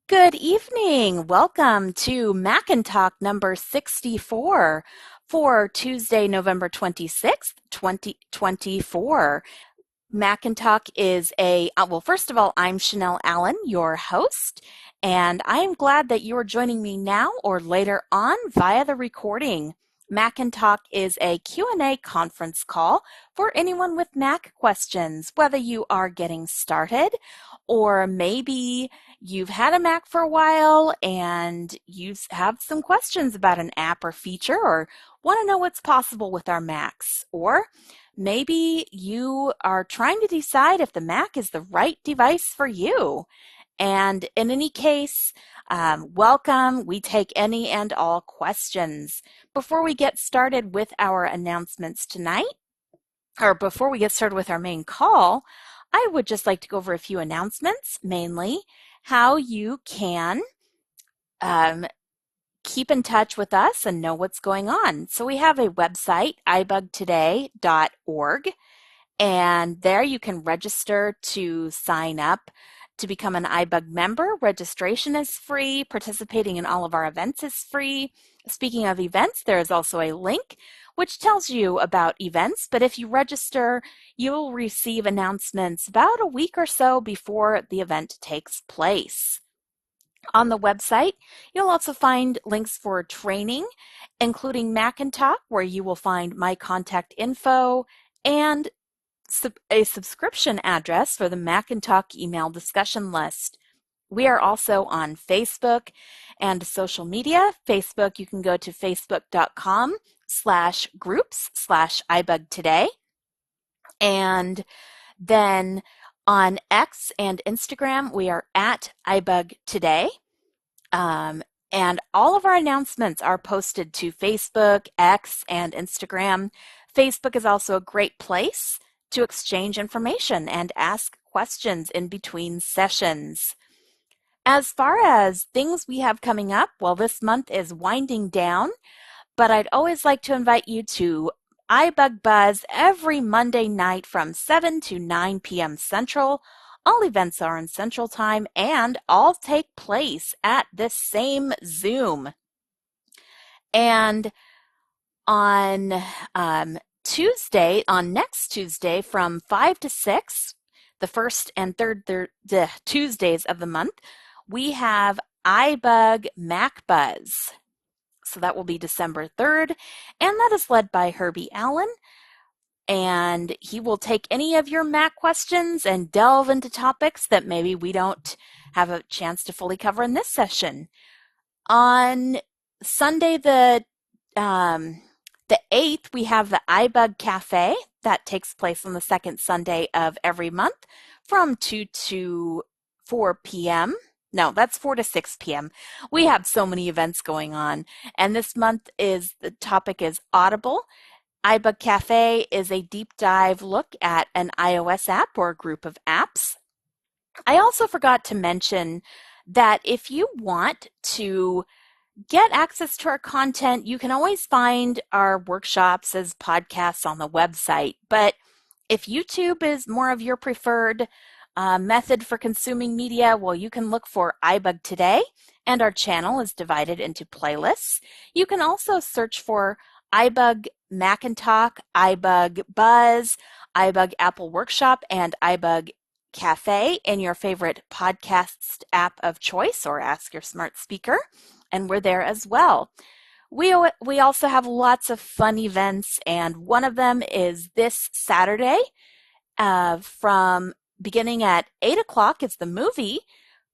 Good evening. Welcome to Mac and Talk number 64 for Tuesday, November 26th, 2024. Mac and Talk is well, first of all, I'm Chanelle Allen, your host, and I am glad that you are joining me now or later on via the recording. Mac and Talk is a Q&A conference call for anyone with Mac questions, whether you are getting started or maybe you've had a Mac for a while and you have some questions about an app or feature or want to know what's possible with our Macs, or maybe you are trying to decide if the Mac is the right device for you. And in any case, welcome. We take any and all questions. Before we get started with our announcements tonight, or before we get started with our main call, I would just like to go over a few announcements, mainly how you can um, keep in touch with us and know what's going on. So we have a website, ibugtoday.org, and there you can register to sign up to become an iBug member. Registration is free. Participating in all of our events is free. Speaking of events, there is also a link which tells you about events, but if you register, you will receive announcements about a week or so before the event takes place. On the website, you'll also find links for training, including Mac and Talk, where you will find my contact info and a subscription address for the Mac and Talk email discussion list. We are also on Facebook and social media. Facebook, you can go to facebook.com/groups/ibugtoday. And then on X and Instagram, we are at ibugtoday. And all of our announcements are posted to Facebook, X, and Instagram. Facebook is also a great place to exchange information and ask questions in between sessions. As far as things we have coming up, well, this month is winding down, but I'd always like to invite you to iBug Buzz every Monday night from 7 to 9 p.m. Central. All events are in Central Time and all take place at this same Zoom. And on next Tuesday from 5 to 6, the first and third Tuesdays of the month, we have iBug Mac Buzz. So that will be December 3rd, and that is led by Herbie Allen. And he will take any of your Mac questions and delve into topics that maybe we don't have a chance to fully cover in this session. On Sunday, the 8th, we have the iBug Cafe. That takes place on the second Sunday of every month from 2 to 4 p.m. No, that's 4 to 6 p.m. We have so many events going on. And this month the topic is Audible. iBug Cafe is a deep dive look at an iOS app or a group of apps. I also forgot to mention that if you want to get access to our content, you can always find our workshops as podcasts on the website. But if YouTube is more of your preferred method for consuming media, well, you can look for iBug Today, and our channel is divided into playlists. You can also search for iBug Mac and Talk, iBug Buzz, iBug Apple Workshop, and iBug Cafe in your favorite podcast app of choice, or ask your smart speaker, and we're there as well. We also have lots of fun events, and one of them is this Saturday from beginning at 8 o'clock. It's the movie,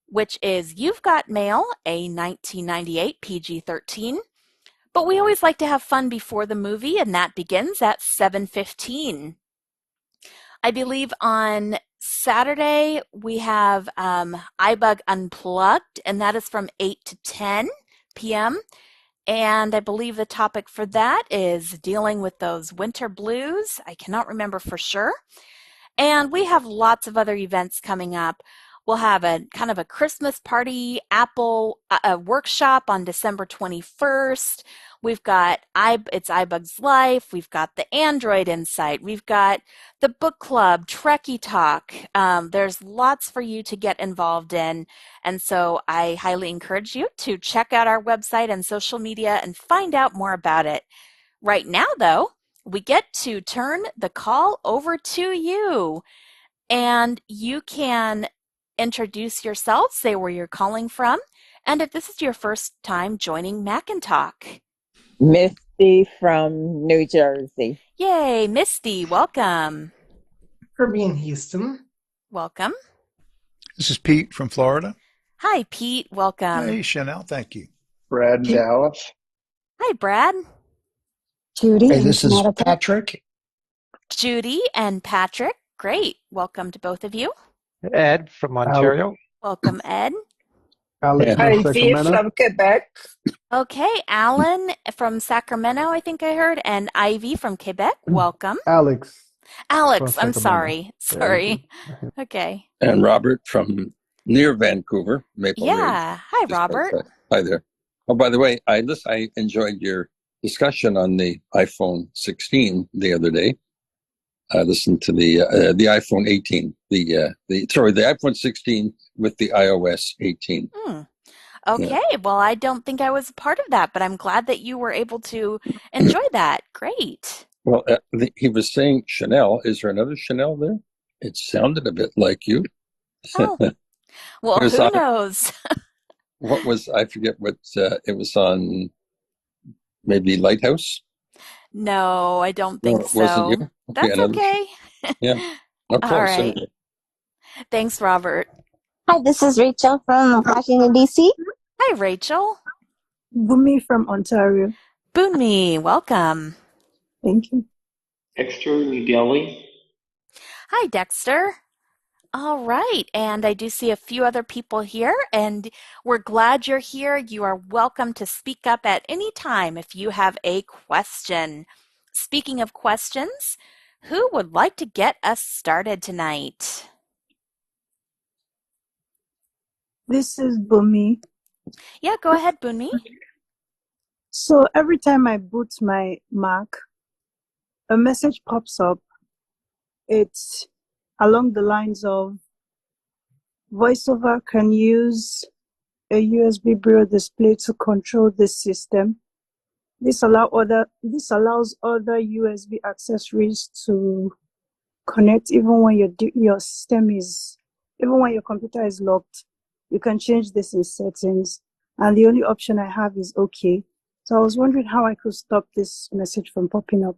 which is You've Got Mail, a 1998 PG-13. But we always like to have fun before the movie, and that begins at 7:15. I believe on Saturday we have iBug Unplugged, and that is from 8 to 10 p.m. And I believe the topic for that is dealing with those winter blues. I cannot remember for sure. And we have lots of other events coming up. We'll have a kind of a Christmas party Apple workshop on December 21st. We've got it's iBugs Life. We've got the Android Insight. We've got the book club, Trekkie Talk. There's lots for you to get involved in. And so I highly encourage you to check out our website and social media and find out more about it. Right now, though, we get to turn the call over to you. And you can introduce yourself, say where you're calling from, and if this is your first time joining Mac and Talk. Misty from New Jersey. Yay, Misty, welcome. Kirby in Houston. Welcome. This is Pete from Florida. Hi, Pete, welcome. Hey, Chanelle, thank you. Brad in Dallas. Hi, Brad. Judy. Hey, this is Patrick. Judy and Patrick. Great. Welcome to both of you. Ed from Ontario. Welcome, Ed. Alex from Ivy Sacramento. from Quebec. Okay, Alan from Sacramento, I think I heard, and Ivy from Quebec. Welcome. Alex. Alex, from I'm Sacramento. sorry. Okay. And Robert from near Vancouver, Maple Ridge. Yeah. Hi, Just Robert. outside. Hi there. Oh, by the way, I enjoyed your discussion on the iPhone 16 the other day. I listened to the iPhone 18, the iPhone 16 with the iOS 18. Okay, well, I don't think I was a part of that, but I'm glad that you were able to enjoy that. Great. Well, he was saying Chanelle. Is there another Chanelle there? It sounded a bit like you. Oh, well, It was who on- knows? What was, I forget what, it was on, maybe Lighthouse? No, I don't think No, it wasn't so. you? That's another- okay. Yeah. Of All course. right. Thanks, Robert. Hi, this is Rachel from Washington, D.C. Hi, Rachel. Bumi from Ontario. Boonmi, welcome. Thank you. Dexter, New Delhi. Hi, Dexter. All right, and I do see a few other people here, and we're glad you're here. You are welcome to speak up at any time if you have a question. Speaking of questions, who would like to get us started tonight? This is Bumi. Yeah, go ahead, Boonmi. So every time I boot my Mac, a message pops up. It's along the lines of VoiceOver can use a USB Braille display to control this system. This allows other USB accessories to connect even when even when your computer is locked. You can change this in settings, and the only option I have is OK. So I was wondering how I could stop this message from popping up.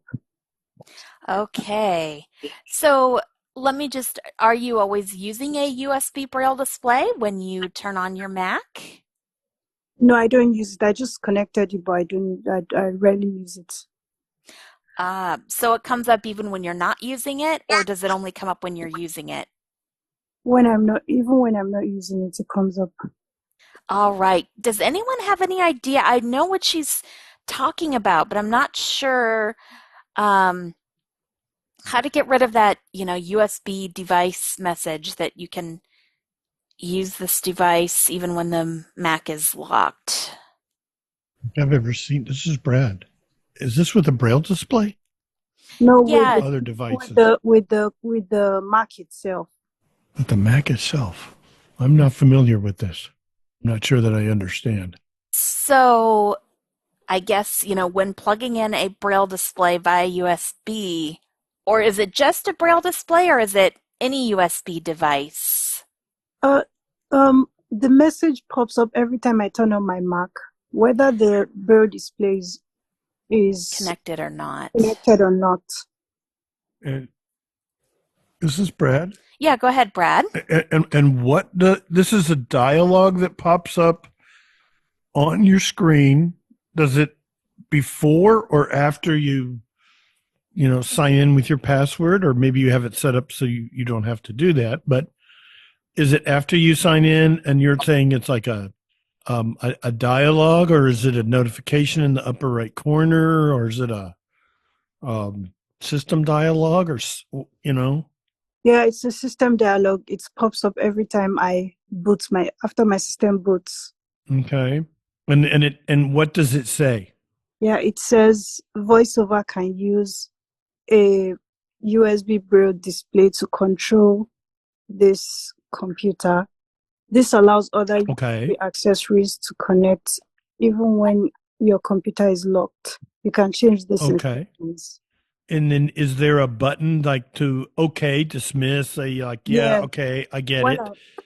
Okay, so let me just, are you always using a USB Braille display when you turn on your Mac? No, I don't use it. I just connected it, but I rarely use it. So it comes up even when you're not using it, or does it only come up when you're using it? When I'm not using it, it comes up. All right. Does anyone have any idea? I know what she's talking about, but I'm not sure how to get rid of that, USB device message that you can use this device even when the Mac is locked. I've ever seen. This is Brad. Is this with a Braille display? No, Yeah. Other devices. with the Mac itself. With the Mac itself. I'm not familiar with this. I'm not sure that I understand. So I guess, when plugging in a Braille display via USB, or is it just a Braille display, or is it any USB device? The message pops up every time I turn on my Mac, whether the Braille display is Connected or not. And this is Brad. Yeah, go ahead, Brad. And this is a dialogue that pops up on your screen. Does it before or after you sign in with your password, or maybe you have it set up so you don't have to do that, but is it after you sign in and you're saying it's like a dialogue, or is it a notification in the upper right corner, or is it a system dialogue, or Yeah, it's a system dialogue. It pops up every time I boot after my system boots. Okay. And what does it say? Yeah, it says VoiceOver can use a USB Braille display to control this computer. This allows other Okay. USB accessories to connect even when your computer is locked. You can change this in Okay. settings. And then is there a button like to okay, dismiss, say like, yeah, Yeah, okay, I get it.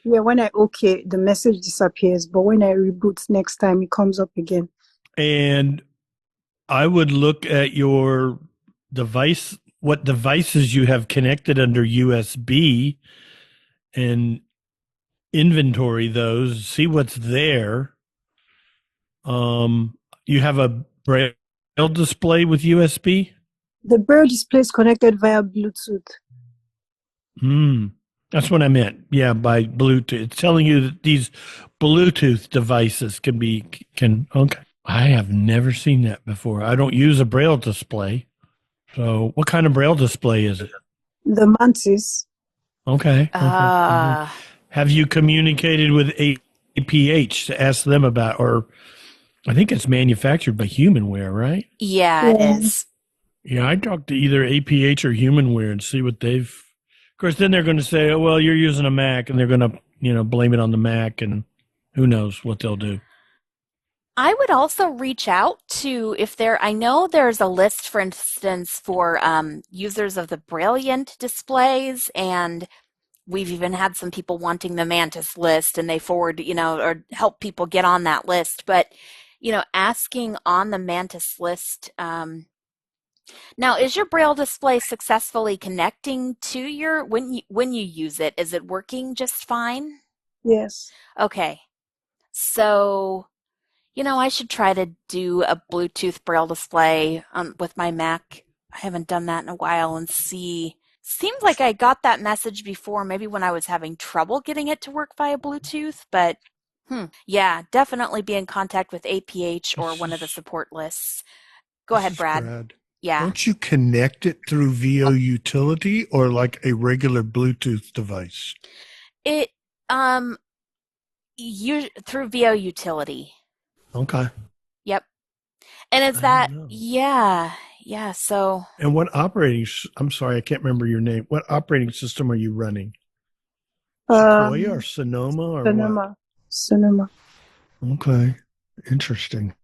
when I okay, the message disappears, but when I reboot next time, it comes up again. And I would look at your device, what devices you have connected under USB, and inventory those, see what's there. You have a braille display with USB? The Braille display is connected via Bluetooth. That's what I meant. Yeah, by Bluetooth. It's telling you that these Bluetooth devices okay. I have never seen that before. I don't use a braille display. So what kind of braille display is it? The Mantis. Okay. Have you communicated with APH to ask them about, or I think it's manufactured by Humanware, right? Yeah, it is. Yeah, I'd talk to either APH or Humanware and see what they've. Of course, then they're going to say, "Oh, well, you're using a Mac," and they're going to, blame it on the Mac, and who knows what they'll do. I would also reach out to I know there's a list, for instance, for users of the Brilliant displays, and we've even had some people wanting the Mantis list, and they forward, or help people get on that list. But, asking on the Mantis list, now, is your Braille display successfully connecting to when you use it? Is it working just fine? Yes. Okay. So, I should try to do a Bluetooth Braille display with my Mac. I haven't done that in a while and see. Seems like I got that message before, maybe when I was having trouble getting it to work via Bluetooth, but yeah, definitely be in contact with APH or one of the support lists. Go ahead, Brad. Yeah. Don't you connect it through VO utility or like a regular Bluetooth device? It through VO utility. Okay. Yep. And is that yeah. So. And I'm sorry, I can't remember your name. What operating system are you running? Sequoia or Sonoma or what? Sonoma. Okay. Interesting.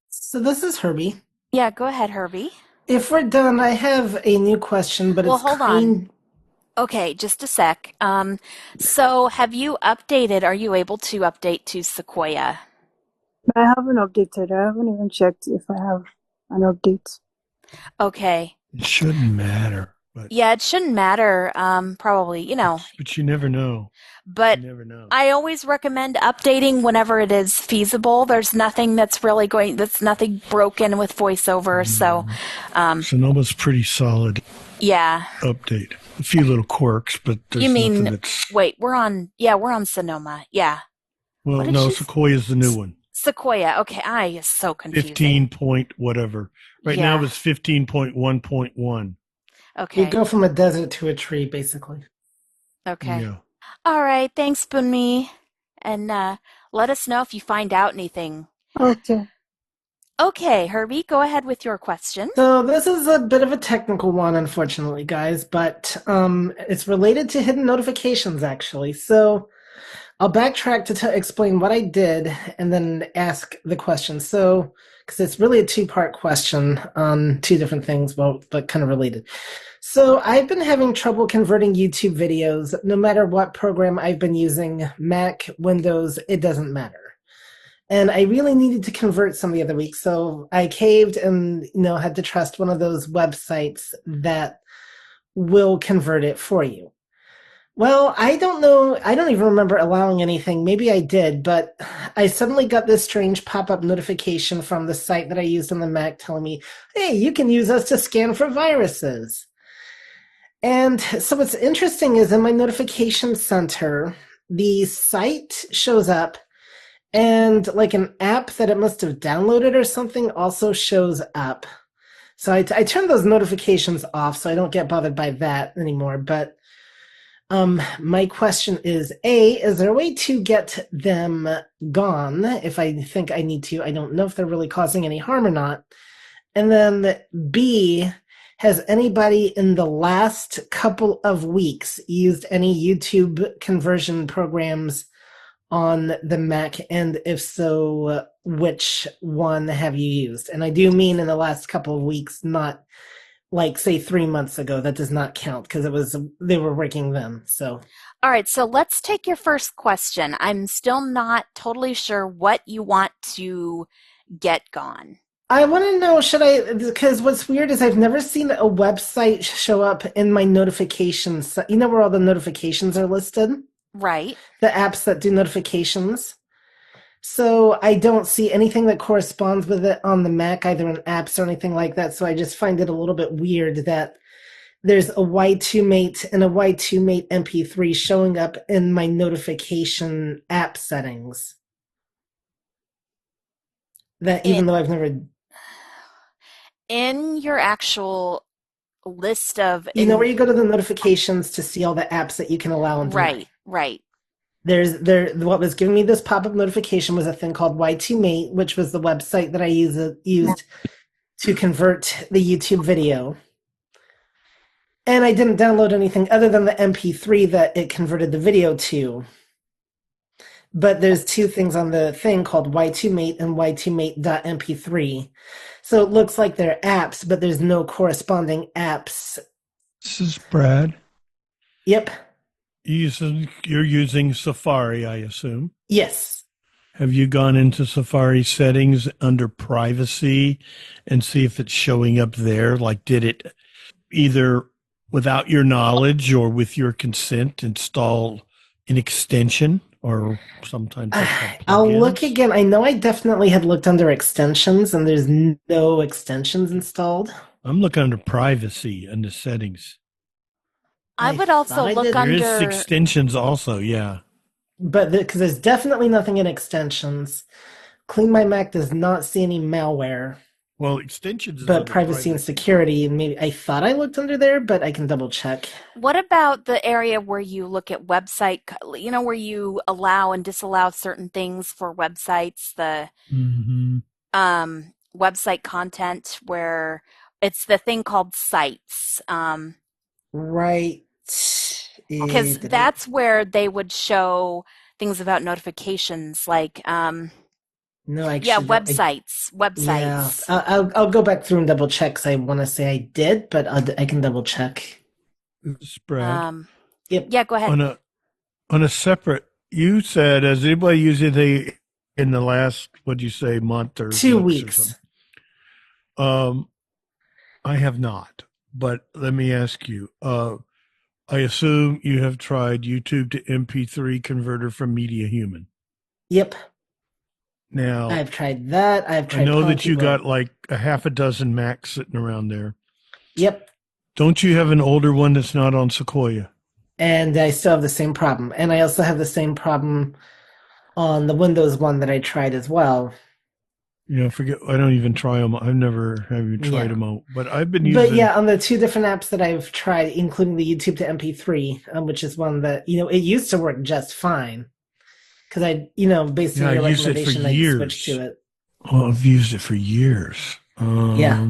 So this is Herbie. Yeah, go ahead, Herbie. If we're done, I have a new question, but hold on. Okay, just a sec. So have you updated? Are you able to update to Sequoia? I haven't updated. I haven't even checked if I have an update. Okay. It shouldn't matter. But yeah, it shouldn't matter. Probably, But you never know. But you never know. I always recommend updating whenever it is feasible. There's nothing that's nothing broken with VoiceOver. So, Sonoma's pretty solid. Yeah. Update. A few little quirks, but there's nothing that's. Wait, we're on Sonoma. Yeah. Well, no, Sequoia's the new one. Sequoia. Okay, I is so confused. 15 point whatever. Right now it's 15.1.1. Okay. You go from a desert to a tree, basically. Okay. Yeah. All right. Thanks, Bunmi. And let us know if you find out anything. Okay. Okay, Herbie, go ahead with your question. So this is a bit of a technical one, unfortunately, guys, but it's related to hidden notifications, actually. So I'll backtrack to explain what I did and then ask the question. So, because it's really a two-part question on two different things, but kind of related. So I've been having trouble converting YouTube videos, no matter what program I've been using, Mac, Windows, it doesn't matter. And I really needed to convert some the other week, so I caved and had to trust one of those websites that will convert it for you. Well, I don't know. I don't even remember allowing anything. Maybe I did, but I suddenly got this strange pop-up notification from the site that I used on the Mac telling me, hey, you can use us to scan for viruses. And so what's interesting is in my notification center, the site shows up and like an app that it must have downloaded or something also shows up. So I turned those notifications off so I don't get bothered by that anymore. But my question is, is there a way to get them gone if I think I need to? I don't know if they're really causing any harm or not. And then B, has anybody in the last couple of weeks used any YouTube conversion programs on the Mac? And if so, which one have you used? And I do mean in the last couple of weeks, not like say 3 months ago. That does not count because they were working then. So All right, so let's take your first question. I'm still not totally sure what you want to get gone. I want to know, because what's weird is I've never seen a website show up in my notifications. You know where all the notifications are listed? Right. The apps that do notifications. So I don't see anything that corresponds with it on the Mac, either in apps or anything like that. So I just find it a little bit weird that there's a Y2Mate and a Y2Mate MP3 showing up in my notification app settings. That even though I've never... In your actual list of... You know where you go to the notifications to see all the apps that you can allow and deny? Right. What was giving me this pop-up notification was a thing called Y2Mate, which was the website that I used to convert the YouTube video. And I didn't download anything other than the MP3 that it converted the video to. But there's two things on the thing called Y2Mate and Y2Mate.mp3. So it looks like they're apps, but there's no corresponding apps. This is Brad. Yep. You're using Safari, I assume. Yes. Have you gone into Safari settings under privacy and see if it's showing up there? Like, did it either without your knowledge or with your consent install an extension? Or sometimes I'll look again. I know I definitely had looked under extensions, and there's no extensions installed. I'm looking under privacy under settings. I would also look under... There is extensions also, yeah. But because there's definitely nothing in extensions. Clean My Mac does not see any malware. Well, extensions is but privacy and security, maybe I thought I looked under there, but I can double check. What about the area where you look at website, where you allow and disallow certain things for websites, the website content, where it's the thing called sites. Right. Because that's where they would show things about notifications, like no, actually, websites. Yeah, I'll go back through and double check. Cause I want to say I did, but I can double check. Spread. Yep. Yeah, go ahead. On a separate, you said, has anybody used anything in the last, what'd you say, month or 2 weeks? I have not, but let me ask you. I assume you have tried YouTube to MP3 converter from Media Human. Yep. Now I've tried that. I know that you got like a half a dozen Macs sitting around there. Yep. Don't you have an older one that's not on Sequoia? And I still have the same problem. And I also have the same problem on the Windows one that I tried as well. Yeah, I don't even try them. I've never tried them out, but I've been using. But yeah, on the two different apps that I've tried, including the YouTube to MP3, which is one that it used to work just fine. Because based on your recommendation, I switched to it. Oh, I've used it for years. Yeah.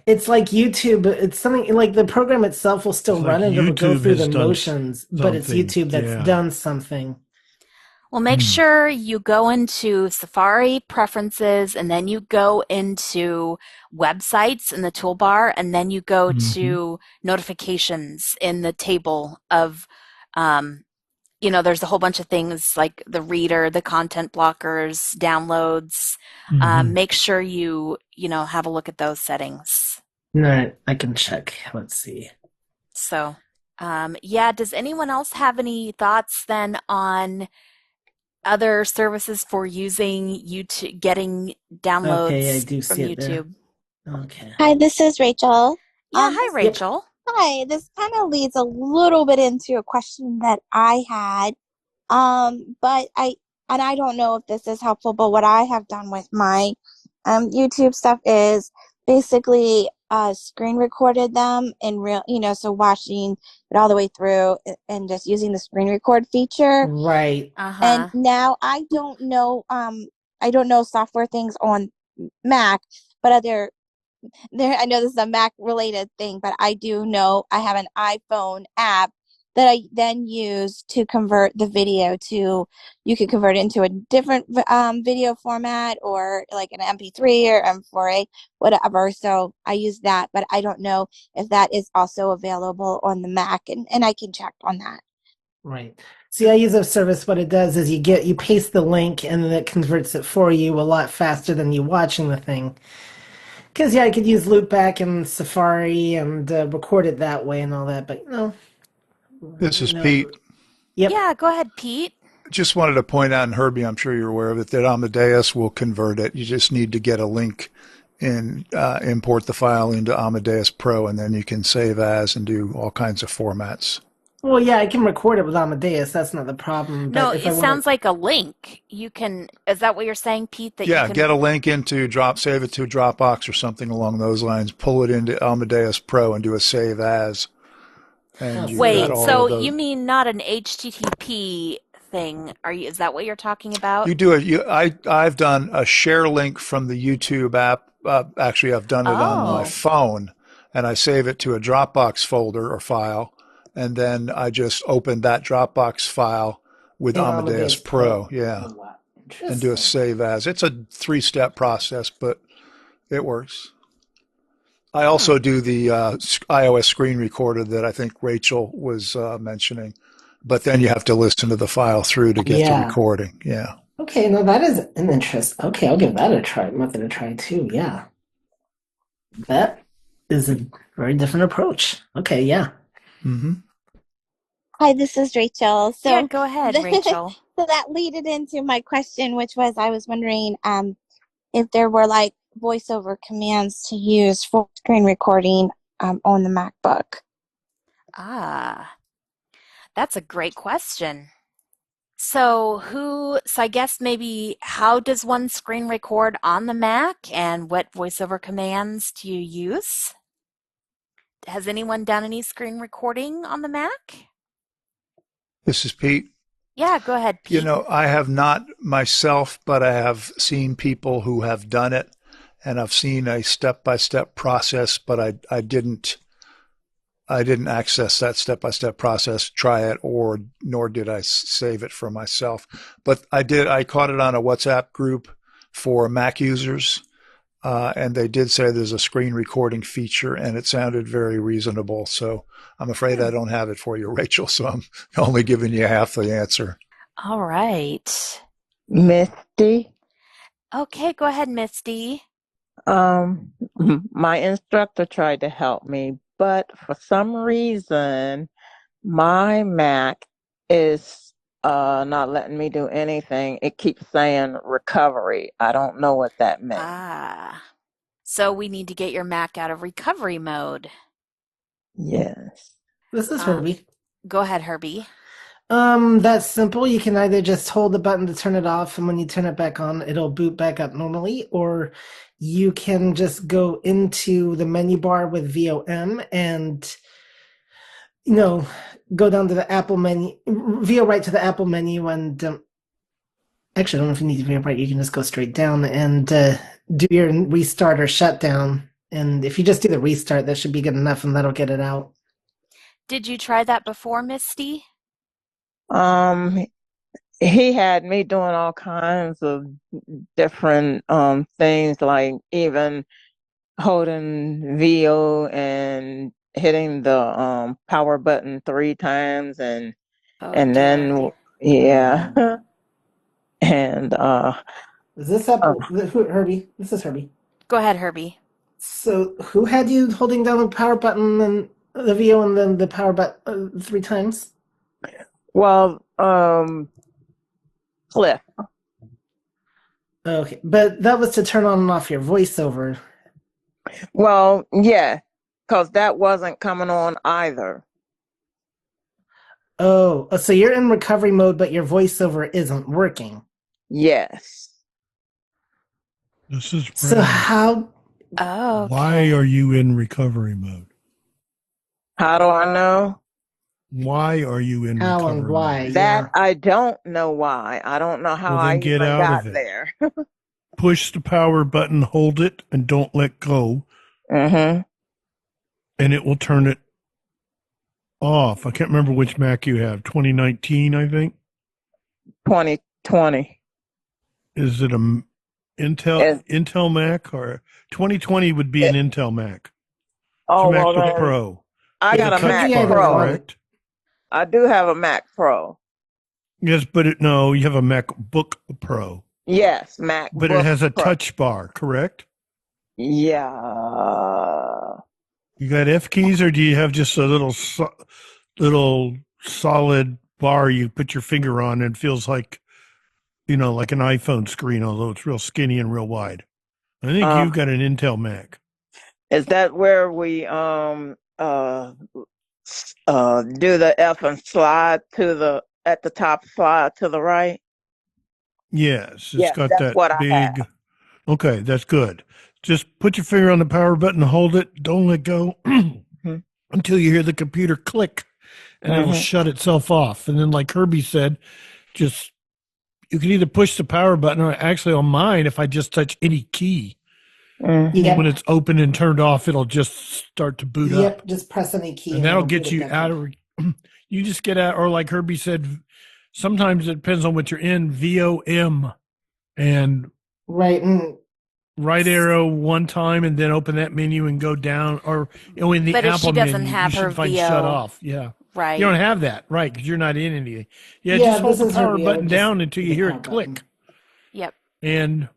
It's like YouTube. It's something like the program itself will still run and it'll go through the motions, but it's YouTube that's done something. Well, make sure you go into Safari preferences, and then you go into websites in the toolbar, and then you go to notifications in the table of, there's a whole bunch of things like the reader, the content blockers, downloads. Make sure you have a look at those settings. All right, I can check. Let's see. So, does anyone else have any thoughts then on other services for using YouTube, getting downloads I do from see YouTube? Okay. Hi, this is Rachel. Yeah, hi, Rachel. Hi, this kind of leads a little bit into a question that I had. But I don't know if this is helpful, but what I have done with my YouTube stuff is basically screen recorded them in real, so watching it all the way through and just using the screen record feature. Right. And now I don't know software things on Mac, but I know this is a Mac related thing, but I do know I have an iPhone app that I then use to convert the video to, you can convert it into a different video format or like an MP3 or M4A, whatever. So I use that, but I don't know if that is also available on the Mac, and I can check on that. Right. See, I use a service. What it does is you paste the link and then it converts it for you a lot faster than you watching the thing. Because I could use Loopback and Safari and record it that way and all that. But This is Pete. Yep. Yeah, go ahead, Pete. Just wanted to point out, and Herbie, I'm sure you're aware of it, that Amadeus will convert it. You just need to get a link and import the file into Amadeus Pro, and then you can save as and do all kinds of formats. Well, yeah, I can record it with Amadeus. That's not the problem. No, But if it sounds like a link. You can. Is that what you're saying, Pete? That yeah, you can get a link into save it to Dropbox or something along those lines. Pull it into Amadeus Pro and do a save as. And you've got Wait, all so of those. you mean not an HTTP thing? Is that what you're talking about? You do it. I've done a share link from the YouTube app. Actually, I've done it on my phone, and I save it to a Dropbox folder or file, and then I just open that Dropbox file with Amadeus Pro. Yeah, and do a save as. It's a 3-step process, but it works. I also do the iOS screen recorder that I think Rachel was mentioning, but then you have to listen to the file through to get the recording. Yeah. Okay, no, that is an interest. Okay, I'll give that a try. Method to try too. Yeah, that is a very different approach. Okay, yeah. Mm-hmm. Hi, this is Rachel. So yeah, go ahead, Rachel. So that leaded into my question, which was I was wondering if there were like voiceover commands to use for screen recording on the MacBook. That's a great question. So I guess maybe how does one screen record on the Mac, and what voiceover commands do you use? Has anyone done any screen recording on the Mac? This is Pete. Yeah, go ahead, Pete. You know, I have not myself, but I have seen people who have done it, and I've seen a step-by-step process, but I didn't access that step-by-step process, try it, nor did I save it for myself. But I caught it on a WhatsApp group for Mac users, and they did say there's a screen recording feature, and it sounded very reasonable. So I'm afraid I don't have it for you, Rachel, so I'm only giving you half the answer. All right. Misty? Okay, go ahead, Misty. My instructor tried to help me, but for some reason, my Mac is not letting me do anything. It keeps saying recovery. I don't know what that meant. So we need to get your Mac out of recovery mode. Yes. This is Herbie. Go ahead, Herbie. That's simple. You can either just hold the button to turn it off, and when you turn it back on, it'll boot back up normally, or you can just go into the menu bar with VOM and, go down to the Apple menu, VO right to the Apple menu, and actually, I don't know if you need to VO right. You can just go straight down and do your restart or shutdown. And if you just do the restart, that should be good enough, and that'll get it out. Did you try that before, Misty? He had me doing all kinds of different things, like even holding VO and hitting the power button 3 times, and then and is this Apple? Herbie? This is Herbie. Go ahead, Herbie. So who had you holding down the power button and the VO and then the power button 3 times? Well, Cliff. Okay, but that was to turn on and off your voiceover. Well, yeah, because that wasn't coming on either. Oh, so you're in recovery mode, but your voiceover isn't working. Yes. This is so Brandon. how? Oh, okay. Why are you in recovery mode? How do I know? Why are you in How recovery and why? mode? That I don't know why. I don't know how I get even out got of it. there. Push the power button, hold it, and don't let go. Mm-hmm. and it will turn it off. I can't remember which Mac you have. 2019, I think. 2020. Is it a Intel Mac, or 2020 would be an Intel Mac? It's a Oh, well, MacBook Pro. I got a Touch Mac bar, Pro. correct? I do have a Mac Pro. Yes, but no, you have a MacBook Pro. Yes, MacBook But it has a Pro. touch bar, correct? Yeah. You got F keys, or do you have just a little solid bar you put your finger on and it feels like, like an iPhone screen, although it's real skinny and real wide? I think you've got an Intel Mac. Is that where we do the F and slide at the top, slide to the right? Yes, it's got that's that what I big. have. Okay, that's good. Just put your finger on the power button, hold it, don't let go until you hear the computer click, and it'll shut itself off. And then, like Herbie said, you can either push the power button, or actually on mine, if I just touch any key, when it's open and turned off, it'll just start to boot up. Yep, just press any key. And that'll get you out of, you just get out, or like Herbie said, sometimes it depends on what you're in, VOM, and right arrow one time and then open that menu and go down, or in the but if Apple she doesn't menu, have you her should find VO, shut off. Yeah. Right. You don't have that, right, because you're not in anything. Yeah, just hold the power button down until you hear it click. Yep. And,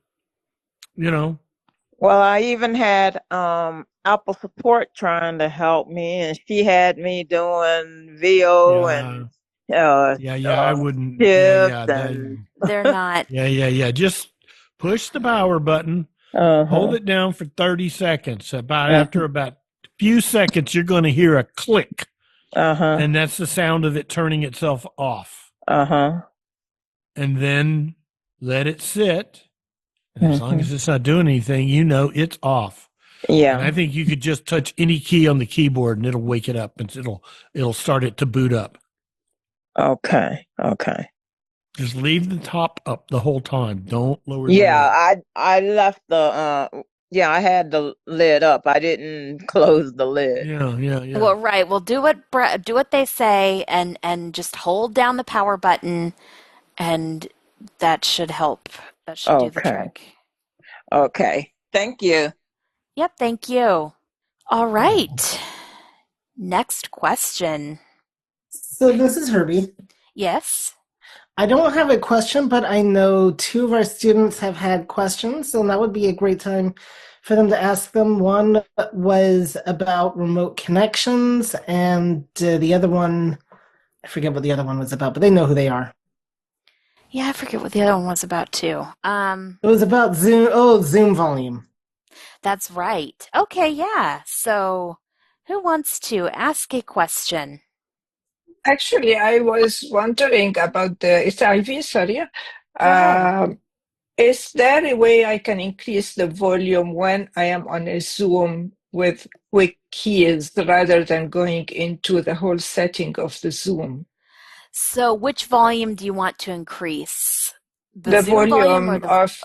Well, I even had Apple support trying to help me, and she had me doing VO and I wouldn't. They're not. Yeah. Just push the power button, hold it down for 30 seconds. After about a few seconds, you're going to hear a click. And that's the sound of it turning itself off. And then let it sit. And as long as it's not doing anything, it's off. Yeah. And I think you could just touch any key on the keyboard and it'll wake it up, and it'll start it to boot up. Okay. Just leave the top up the whole time. Don't lower the lid. I left I had the lid up. I didn't close the lid. Yeah. Well, right. Well, do what they say, and just hold down the power button, and that should help. That should do the trick. Okay. Thank you. Yep. Thank you. All right. Next question. So this is Herbie. Yes. I don't have a question, but I know two of our students have had questions, so that would be a great time for them to ask them. One was about remote connections, and the other one, I forget what the other one was about, but they know who they are. Yeah, I forget what the other one was about too. It was about Zoom volume. That's right. Okay, yeah. So who wants to ask a question? Actually, I was wondering about it's Ivy, sorry. Is there a way I can increase the volume when I am on a Zoom with quick keys rather than going into the whole setting of the Zoom? So which volume do you want to increase? The Zoom volume or the of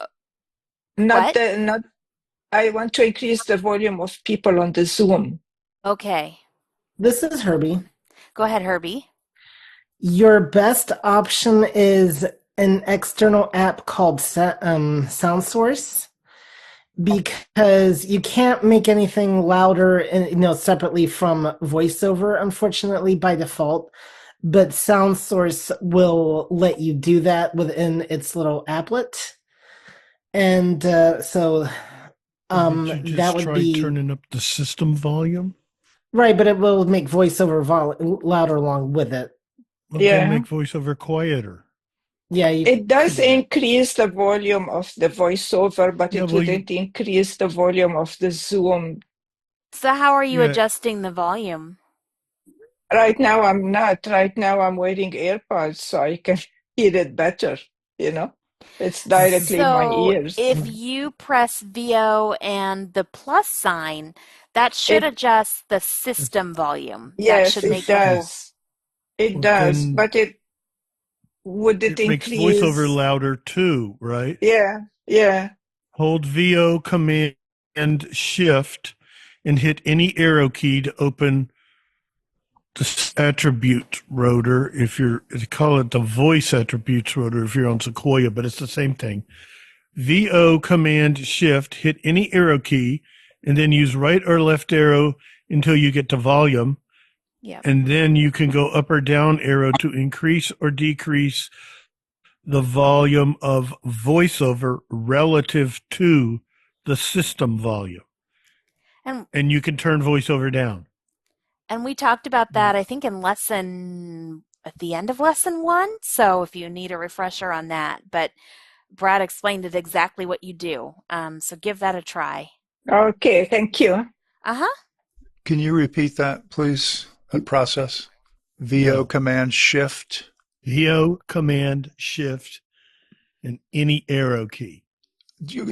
I want to increase the volume of people on the Zoom. Okay. This is Herbie. Go ahead, Herbie. Your best option is an external app called SoundSource, because you can't make anything louder, separately from VoiceOver, unfortunately, by default. But SoundSource will let you do that within its little applet, and so that would be turning up the system volume. Right, but it will make VoiceOver louder along with it. Okay, make VoiceOver quieter. Yeah, it does increase the volume of the VoiceOver, but it wouldn't increase the volume of the Zoom. So how are you adjusting the volume? Right now, I'm not. Right now, I'm wearing AirPods so I can hear it better. It's directly in my ears. If you press VO and the plus sign, that should adjust the system volume. Yes, that should it does. It does, but it increase? Makes VoiceOver louder too, right? Yeah. Hold VO Command Shift, and hit any arrow key to open the attribute rotor. If they call it the voice attributes rotor if you're on Sequoia, but it's the same thing. VO Command Shift, hit any arrow key, and then use right or left arrow until you get to volume. Yeah. And then you can go up or down arrow to increase or decrease the volume of voiceover relative to the system volume. And you can turn voiceover down. And we talked about that, I think, at the end of lesson 1. So if you need a refresher on that, but Brad explained it exactly what you do. So give that a try. Okay, thank you. Can you repeat that, please? That process. VO Command Shift. VO Command Shift and any arrow key.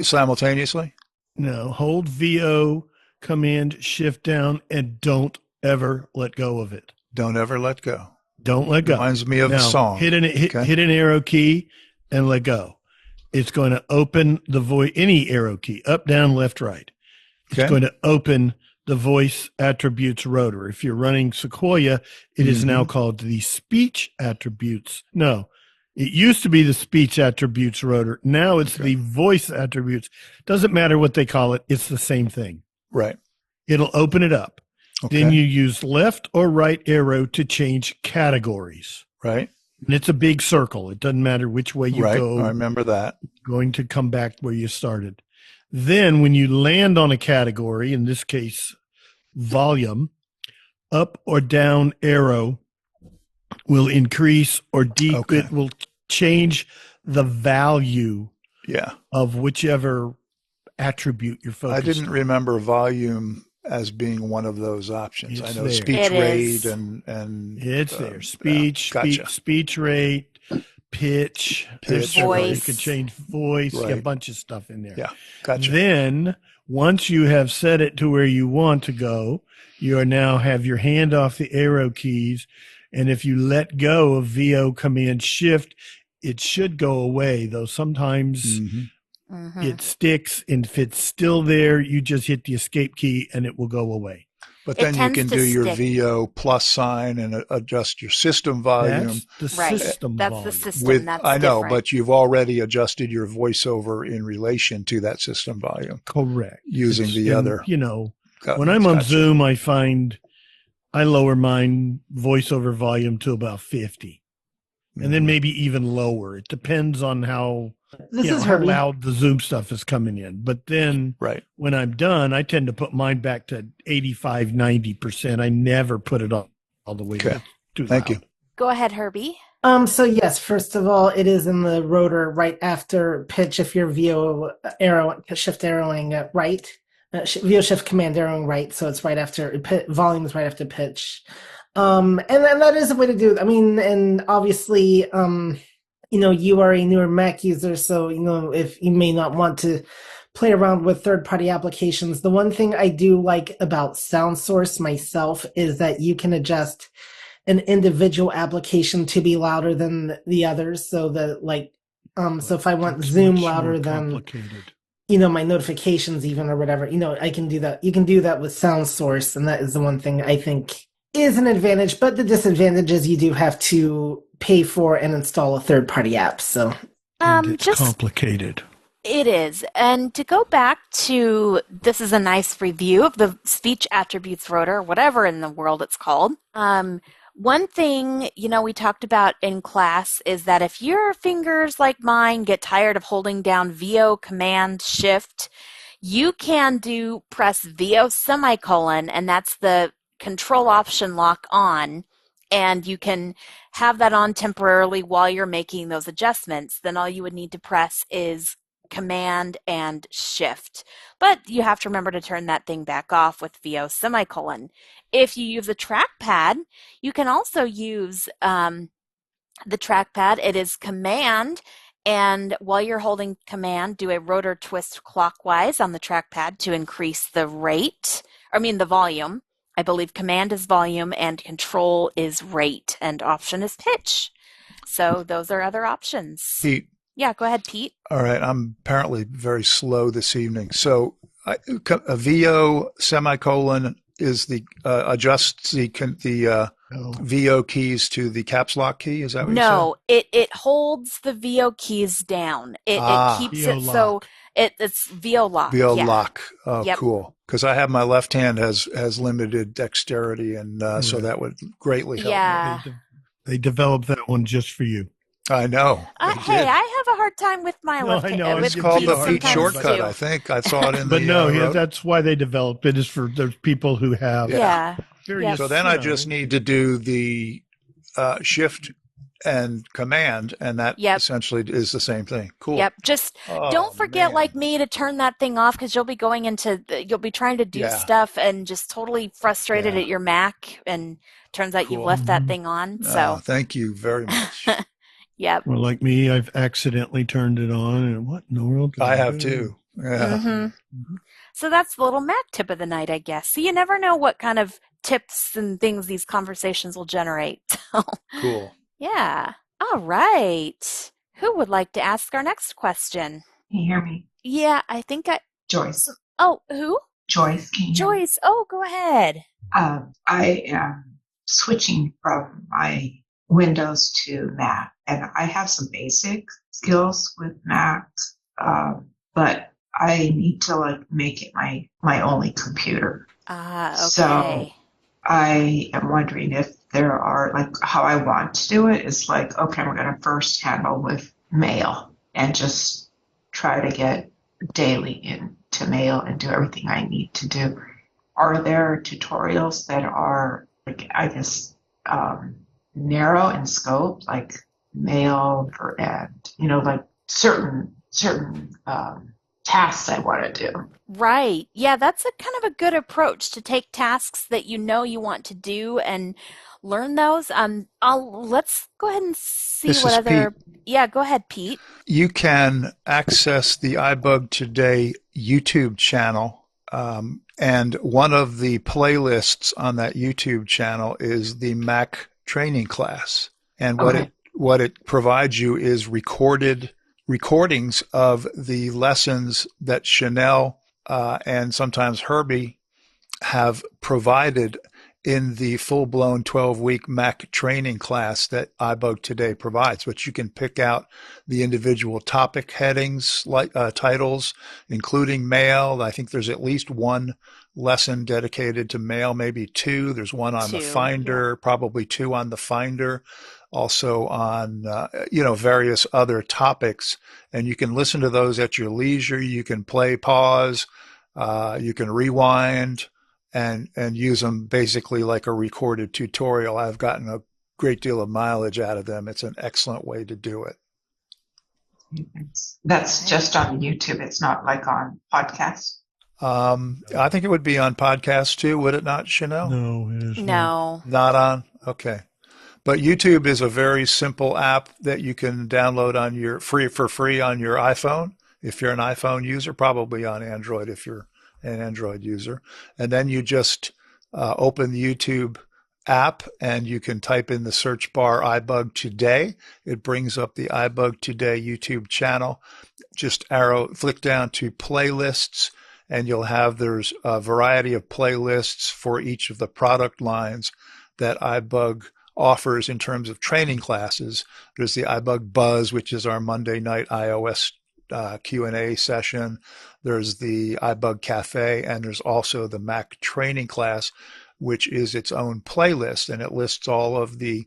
Simultaneously? No, hold VO Command Shift down and don't ever let go of it. Don't ever let go. Don't let go. Reminds me of a song. Hit an arrow key and let go. It's going to open the voice, any arrow key, up, down, left, right. It's going to open the voice attributes rotor. If you're running Sequoia, it is now called the speech attributes. No, it used to be the speech attributes rotor. Now it's the voice attributes. Doesn't matter what they call it. It's the same thing. Right. It'll open it up. Okay. Then you use left or right arrow to change categories. Right. And it's a big circle. It doesn't matter which way you go. I remember that. Going to come back where you started. Then when you land on a category, in this case, volume, up or down arrow will increase or decrease. It will change the value of whichever attribute you're focused on. I didn't remember volume as being one of those options. I know speech rate and it's there. Speech rate, pitch, voice. You can change voice, a bunch of stuff in there. Yeah, gotcha. Then once you have set it to where you want to go, you are now have your hand off the arrow keys, and if you let go of VO Command Shift, it should go away. Though sometimes it sticks, and if it's still there, you just hit the escape key and it will go away. But then you can do your VO plus sign and adjust your system volume. That's the system volume. That's the system. I know, but you've already adjusted your voiceover in relation to that system volume. Correct. Using the other. You know, when I'm on Zoom, I find I lower mine voiceover volume to about 50. And then maybe even lower. It depends on how loud the Zoom stuff is coming in. But then when I'm done, I tend to put mine back to 85, 90%. I never put it all the way too loud. Thank you. Go ahead, Herbie. So yes, first of all, it is in the rotor right after pitch if you're VO shift arrowing right. VO shift command arrowing right, so it's right after volume is right after pitch. And then that is a way to do it. I mean, and obviously, you are a newer Mac user, so, if you may not want to play around with third-party applications, the one thing I do like about SoundSource myself is that you can adjust an individual application to be louder than the others, so that, so if I want Zoom louder than, my notifications even or whatever, I can do that. You can do that with SoundSource, and that is the one thing I think is an advantage, but the disadvantage is you do have to pay for and install a third-party app. So it's complicated. It is. And to go back to, this is a nice review of the speech attributes rotor, whatever in the world it's called. One thing, we talked about in class is that if your fingers like mine get tired of holding down VO Command Shift, you can press VO semicolon, and that's the Control Option lock on, and you can have that on temporarily while you're making those adjustments. Then all you would need to press is Command and Shift. But you have to remember to turn that thing back off with VO semicolon. If you use a trackpad, you can also use the trackpad. It is Command, and while you're holding Command, do a rotor twist clockwise on the trackpad to increase the volume. I believe Command is volume and Control is rate and Option is pitch. So those are other options. Pete. Yeah, go ahead, Pete. All right. I'm apparently very slow this evening. So A VO semicolon is the adjusts the VO keys to the caps lock key. Is that what No, it holds the VO keys down. It keeps VO it so lock. it's VO lock. VO Yeah. lock. Oh, Yep. cool. Because I have my left hand has limited dexterity, and so that would greatly help Yeah. me. They developed that one just for you. I know. Hey, I have a hard time with my left hand. It's With called the keys feet sometimes shortcut. too. I think I saw it in But the. no, road. that's why they developed it. Is for those people who have. Yeah. Various, So then I just need to do the shift and command, and that essentially is the same thing. Cool. Yep. Just don't forget, like me, to turn that thing off, because you'll be you'll be trying to do stuff and just totally frustrated at your Mac, and turns out you've left that thing on. So thank you very much. Yep. Well, like me, I've accidentally turned it on, and what in the world? I have too. Yeah. Mm-hmm. So that's the little Mac tip of the night, I guess. So you never know what kind of tips and things these conversations will generate. Cool. Yeah. All right. Who would like to ask our next question? Can you hear me? Yeah, I think Joyce. Oh, who? Joyce, can you hear me? Joyce. Oh, go ahead. I am switching from my Windows to Mac, and I have some basic skills with Mac, but I need to make it my only computer. Okay. So I am wondering if there are how I want to do it is okay, we're going to first handle with mail and just try to get daily into mail and do everything I need to do. Are there tutorials that are narrow in scope, like mail and certain tasks I want to do? Right. Yeah, that's a kind of a good approach, to take tasks that you want to do and learn those. Let's go ahead and see This what is other. Pete. Yeah, go ahead, Pete. You can access the iBug Today YouTube channel, and one of the playlists on that YouTube channel is the Mac training class. And what it provides you is recordings of the lessons that Chanelle and sometimes Herbie have provided in the full-blown 12-week Mac training class that iBug Today provides, which you can pick out the individual topic headings, titles, including mail. I think there's at least one lesson dedicated to mail, maybe two. There's one on the Finder, probably two on the Finder, also on various other topics. And you can listen to those at your leisure. You can play pause, you can rewind, and use them basically like a recorded tutorial. I've gotten a great deal of mileage out of them. It's an excellent way to do it. That's just on YouTube. It's not on podcasts. I think it would be on podcasts too, would it not, Chanelle? No, it is no. Not on? Okay. But YouTube is a very simple app that you can download on your for free on your iPhone. If you're an iPhone user, probably on Android if you're an Android user. And then you just open the YouTube app and you can type in the search bar iBug Today. It brings up the iBug Today YouTube channel. Just flick down to playlists, and there's a variety of playlists for each of the product lines that iBug offers in terms of training classes. There's the iBug Buzz, which is our Monday night iOS Q&A session. There's the iBug Cafe, and there's also the Mac training class, which is its own playlist, and it lists all of the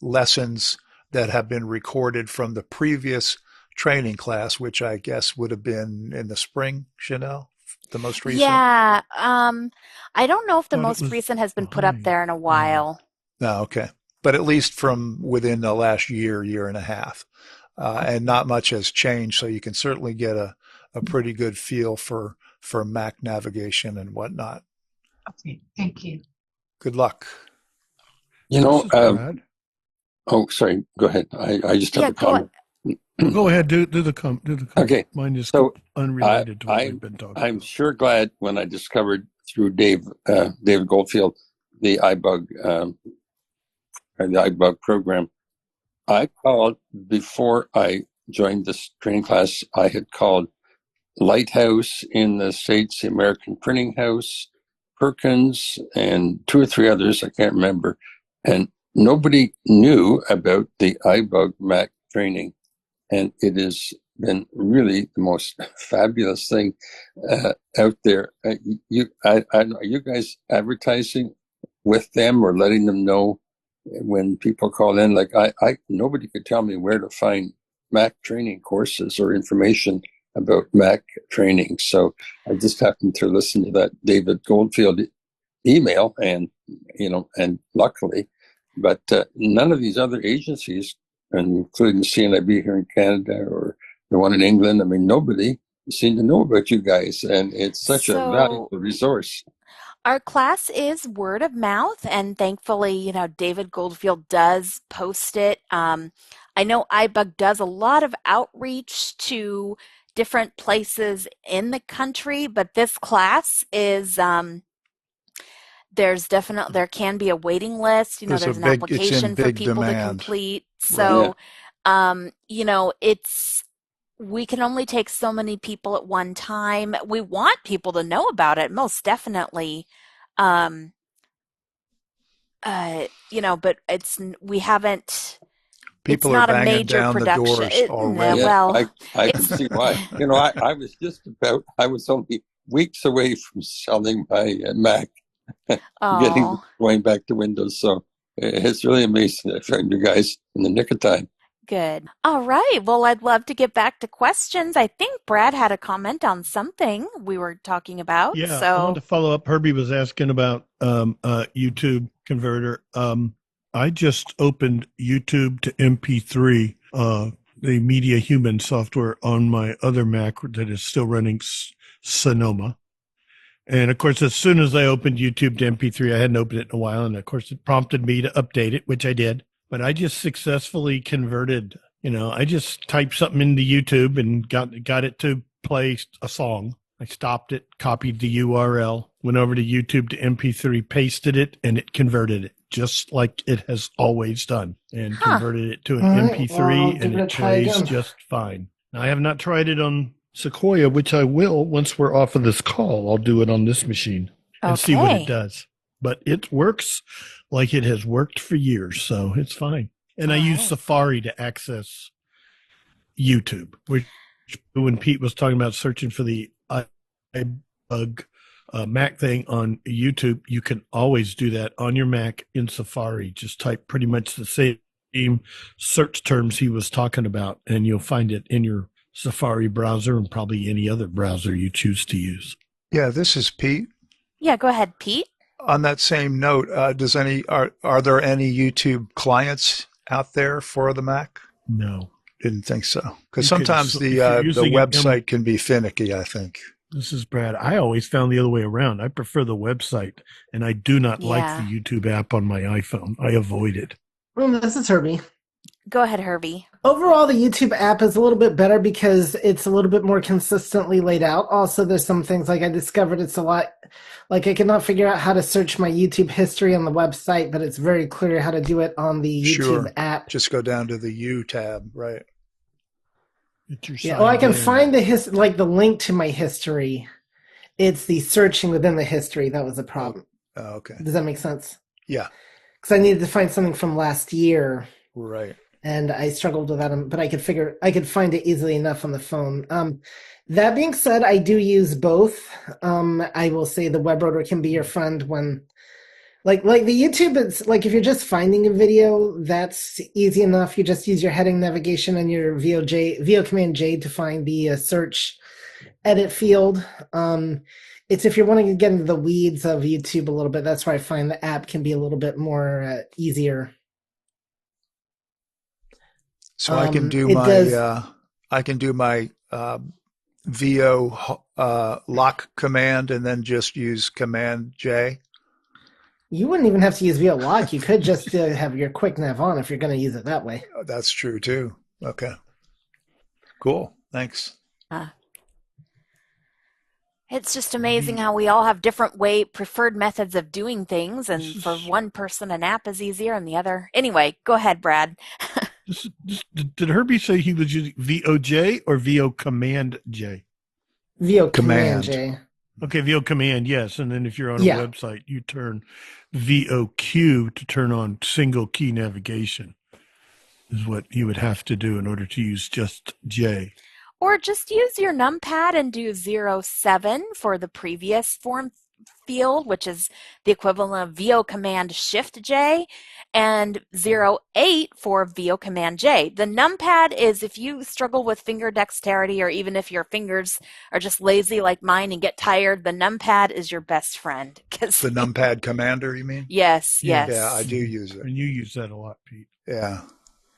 lessons that have been recorded from the previous training class, which I guess would have been in the spring, Chanelle, the most recent. Yeah. I don't know if the most recent has been put up there in a while. No, okay. But at least from within the last year and a half. And not much has changed, so you can certainly get a pretty good feel for Mac navigation and whatnot. Okay, thank you. Good luck. Oh, sorry. Go ahead. I just have a comment. Go ahead. Do the comment. Okay. Mine is unrelated to what we've been talking about. I'm sure glad when I discovered through David Goldfield the iBug program. I called before I joined this training class. I had called Lighthouse in the States, the American Printing House, Perkins, and two or three others, I can't remember. And nobody knew about the iBug Mac training. And it has been really the most fabulous thing out there. Are you guys advertising with them or letting them know when people call in? Like nobody could tell me where to find Mac training courses or information about Mac training. So I just happened to listen to that David Goldfield email, and luckily, but none of these other agencies, including CNIB here in Canada or the one in England, I mean, nobody seemed to know about you guys, and it's such a valuable resource. Our class is word of mouth, and thankfully, David Goldfield does post it. I know iBug does a lot of outreach to different places in the country, but this class is there can be a waiting list. There's an application for people to complete. So, we can only take so many people at one time. We want people to know about it, most definitely. But we haven't. People it's not are banging a major down production. the doors already. I can see why. I was only weeks away from selling my Mac, going back to Windows. So it's really amazing to find you guys in the nick of time. Good. All right. Well, I'd love to get back to questions. I think Brad had a comment on something we were talking about. Yeah, so I wanted to follow up. Herbie was asking about YouTube converter. I just opened YouTube to MP3, the Media Human software on my other Mac that is still running Sonoma. And of course, as soon as I opened YouTube to MP3, I hadn't opened it in a while. And of course, it prompted me to update it, which I did. But I just successfully converted, I just typed something into YouTube and got it to play a song. I stopped it, copied the URL, went over to YouTube to MP3, pasted it, and it converted it just like it has always done, and converted it to an MP3, and it plays just fine. Now, I have not tried it on Sequoia, which I will once we're off of this call. I'll do it on this machine and see what it does. But it works like it has worked for years, so it's fine. And I use Safari to access YouTube, which when Pete was talking about searching for the iBug Mac thing on YouTube, you can always do that on your Mac in Safari. Just type pretty much the same search terms he was talking about, and you'll find it in your Safari browser and probably any other browser you choose to use. Yeah, this is Pete. Yeah, go ahead, Pete. On that same note, are there any YouTube clients out there for the Mac? No, didn't think so. Because sometimes the website can be finicky, I think. This is Brad. I always found the other way around. I prefer the website, and I do not like the YouTube app on my iPhone. I avoid it. Well, this is Herbie. Go ahead, Herbie. Overall, the YouTube app is a little bit better because it's a little bit more consistently laid out. Also, there's some things like I discovered it's a lot, like I could not figure out how to search my YouTube history on the website, but it's very clear how to do it on the YouTube app. Just go down to the U tab, right? Yeah, I can find the link to my history. It's the searching within the history that was a problem. Oh, okay. Does that make sense? Yeah. Because I needed to find something from last year. Right. And I struggled with that, but I could find it easily enough on the phone. That being said, I do use both. I will say the web router can be your friend when, like the YouTube, it's like if you're just finding a video, that's easy enough. You just use your heading navigation and your VO command J to find the search edit field. It's if you're wanting to get into the weeds of YouTube a little bit, that's where I find the app can be a little bit more easier. So I can do my VO lock command and then just use Command J. You wouldn't even have to use VO lock. You could just have your quick nav on if you're going to use it that way. That's true too. Okay. Cool. Thanks. It's just amazing how we all have different preferred methods of doing things, and for one person an app is easier and the other. Anyway, go ahead, Brad. Did Herbie say he was using VOJ or VO Command J? VO Command. J. Okay, VO command, yes. And then if you're on a Yeah. website, you turn VOQ to turn on single key navigation is what you would have to do in order to use just J. Or just use your numpad and do 07 for the previous form field, which is the equivalent of VO command shift J, and 08 for VO command J. The numpad is if you struggle with finger dexterity, or even if your fingers are just lazy like mine and get tired, the numpad is your best friend. The numpad commander, you mean? Yes, yes. Yeah, I do use it. And you use that a lot, Pete. Yeah.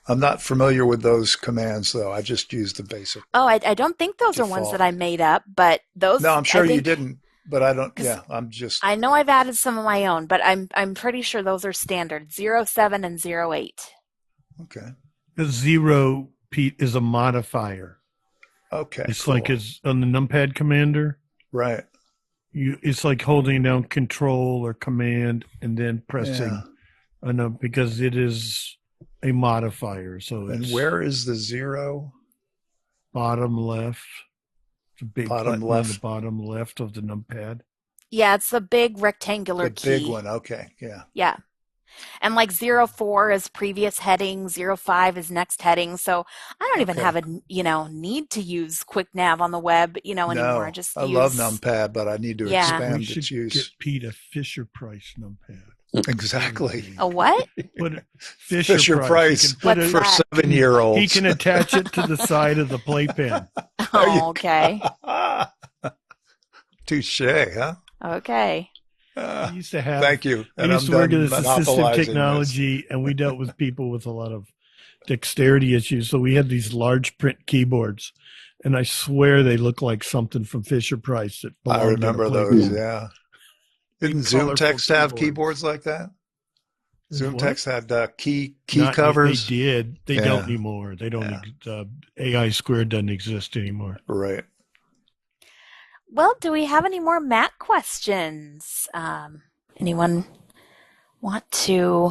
I'm not familiar with those commands, though. I just use the basic. Oh, I don't think those default. are ones that I made up, but those. No, I'm sure you didn't, but I don't. Yeah, I'm just. I know I've added some of my own, but I'm pretty sure those are standard 07 and 08. Okay. The 0, Pete, is a modifier. Okay. It's cool. like it's on the numpad commander. Right. It's like holding down control or command and then pressing. Yeah. Because it is a modifier. So and where is the 0? Bottom left. It's a big bottom button left. on the bottom left of the numpad. Yeah, it's the big rectangular key. The big one. Okay. Yeah. Yeah. And like 04 is previous heading, 05 is next heading. So I don't even have a need to use quick nav on the web, anymore. No, I love numpad, but I need to expand its use. Get Pete a Fisher Price numpad. Exactly. A what? Fisher Price. For 7-year-olds. He can attach it to the side of the playpen. Oh, okay. Touche, huh? Okay. We used to have. Thank you. We used to work in this assistive technology, and we dealt with people with a lot of dexterity issues. So we had these large print keyboards, and I swear they look like something from Fisher Price. I remember those. Yeah. Didn't ZoomText have keyboards like that? ZoomText had key covers. They did. They don't anymore. They don't. AI squared doesn't exist anymore. Right. Well, do we have any more Mac questions? Anyone want to?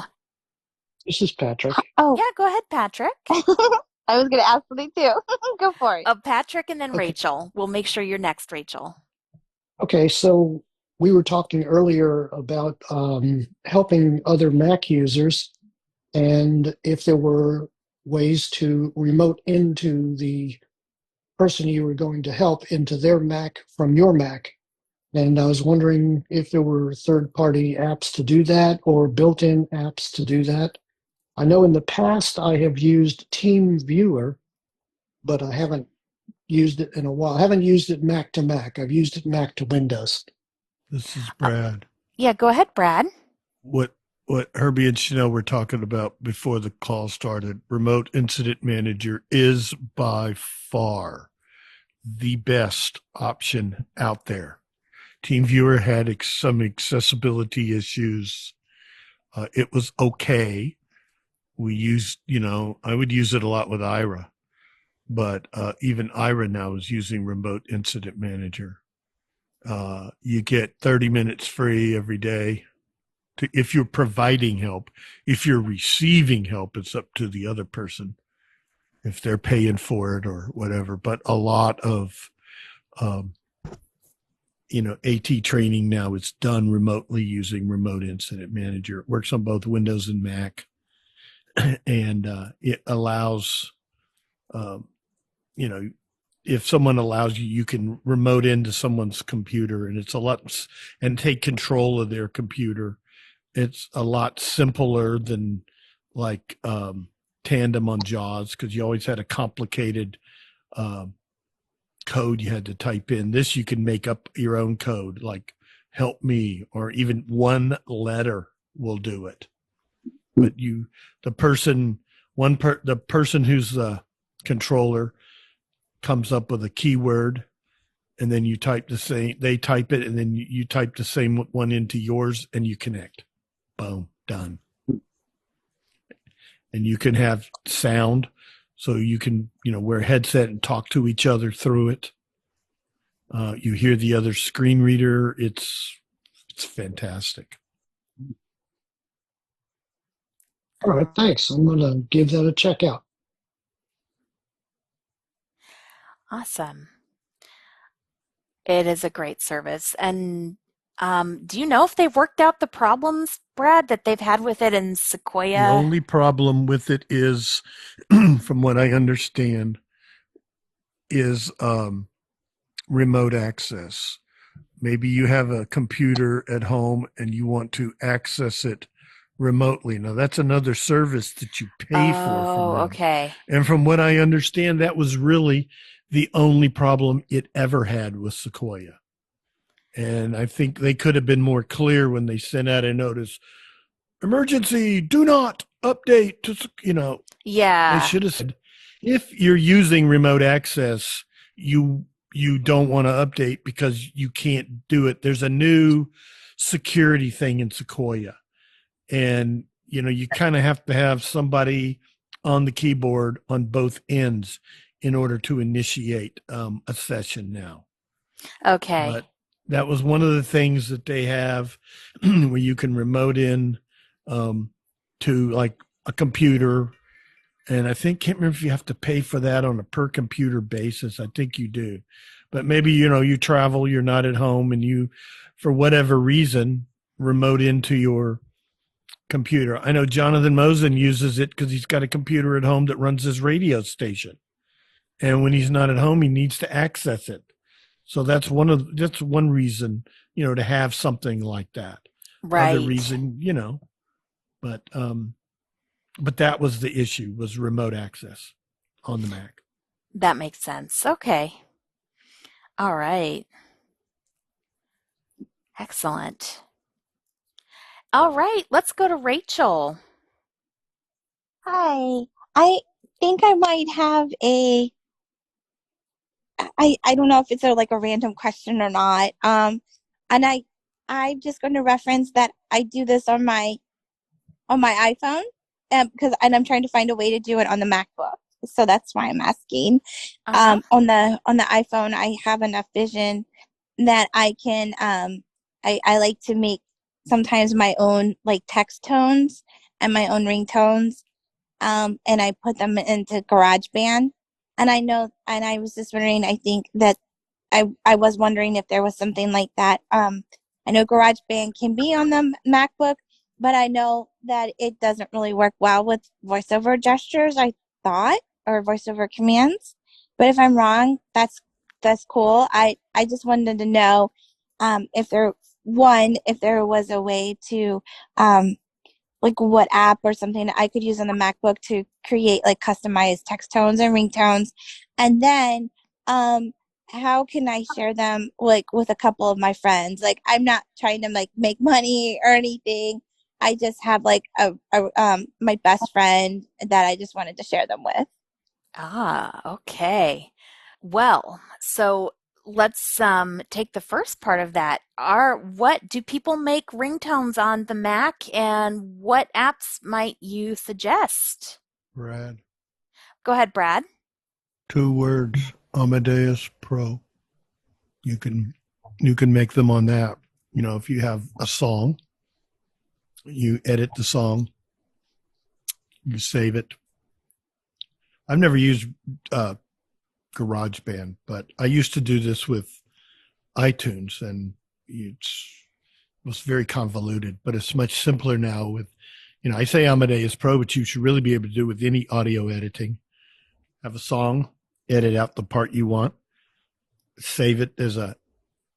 This is Patrick. Oh, yeah, go ahead, Patrick. I was going to ask something too. Go for it. Patrick and then Rachel. We'll make sure you're next, Rachel. Okay, so we were talking earlier about helping other Mac users, and if there were ways to remote into the person you were going to help into their Mac from your Mac. And I was wondering if there were third-party apps to do that or built-in apps to do that. I know in the past I have used TeamViewer, but I haven't used it in a while. I haven't used it Mac to Mac. I've used it Mac to Windows. This is Brad. Yeah, go ahead, Brad. What Herbie and Chanelle were talking about before the call started, Remote Incident Manager is by far the best option out there. TeamViewer had some accessibility issues. It was okay. We used, I would use it a lot with Ira, but even Ira now is using Remote Incident Manager. You get 30 minutes free every day. If you're providing help. If you're receiving help, it's up to the other person, if they're paying for it or whatever. But a lot of, AT training now is done remotely using Remote Incident Manager. It works on both Windows and Mac, and it allows, if someone allows you, you can remote into someone's computer, and it's a lot, and take control of their computer. It's a lot simpler than like Tandem on JAWS, because you always had a complicated code you had to type in. This, you can make up your own code, like help me, or even one letter will do it. But the person who's the controller comes up with a keyword, and then you type they type it, and then you type the same one into yours, and you connect. Boom, done. And you can have sound, so you can, wear a headset and talk to each other through it. You hear the other screen reader. It's fantastic. All right, thanks. I'm going to give that a check out. Awesome. It is a great service. And do you know if they've worked out the problems, Brad, that they've had with it in The Sequoia? only problem with it is, from what I understand, is remote access. Maybe you have a computer at home and you want to access it remotely. Now, that's another service that you pay for from Oh, them. okay. And from what I understand, that was really the only problem it ever had with Sequoia. And I think they could have been more clear when they sent out a notice, emergency, do not update to, they Yeah, should have said, if you're using remote access, you don't want to update because you can't do it. There's a new security thing in Sequoia, and you kind of have to have somebody on the keyboard on both ends in order to initiate a session now. okay. But that was one of the things that they have where you can remote in to like a computer. And I can't remember if you have to pay for that on a per computer basis. I think you do. But maybe, you travel, you're not at home, and you, for whatever reason, remote into your computer. I know Jonathan Mosen uses it because he's got a computer at home that runs his radio station. And when he's not at home, he needs to access it. So that's one reason, to have something like that. Other Right. reason, but that was the issue, was remote access on the Mac. That makes sense. Okay. All right. Excellent. All right, let's go to Rachel. Hi. I think I might have I don't know if it's like a random question or not. And I'm just going to reference that I do this on my iPhone, and I'm trying to find a way to do it on the MacBook. So that's why I'm asking. Uh-huh. On the iPhone, I have enough vision that I can I like to make sometimes my own like text tones and my own ringtones, and I put them into GarageBand. And I was just wondering, I think that I was wondering if there was something like that. I know GarageBand can be on the MacBook, but I know that it doesn't really work well with voiceover gestures, I thought, or voiceover commands. But if I'm wrong, that's cool. I just wanted to know if there was a way to like what app or something that I could use on the MacBook to create like customized text tones and ringtones. And then how can I share them like with a couple of my friends? Like I'm not trying to like make money or anything. I just have like a my best friend that I just wanted to share them with. Ah, okay. Well, so let's take the first part of that. What do people make ringtones on the Mac, and what apps might you suggest? Brad, Go ahead, Brad. 2 words, Amadeus Pro. You can make them on that. If you have a song, you edit the song, you save it. I've never used GarageBand, but I used to do this with iTunes, and it was very convoluted, but it's much simpler now with, I say Amadeus Pro, but you should really be able to do it with any audio editing. Have a song, edit out the part you want, save it as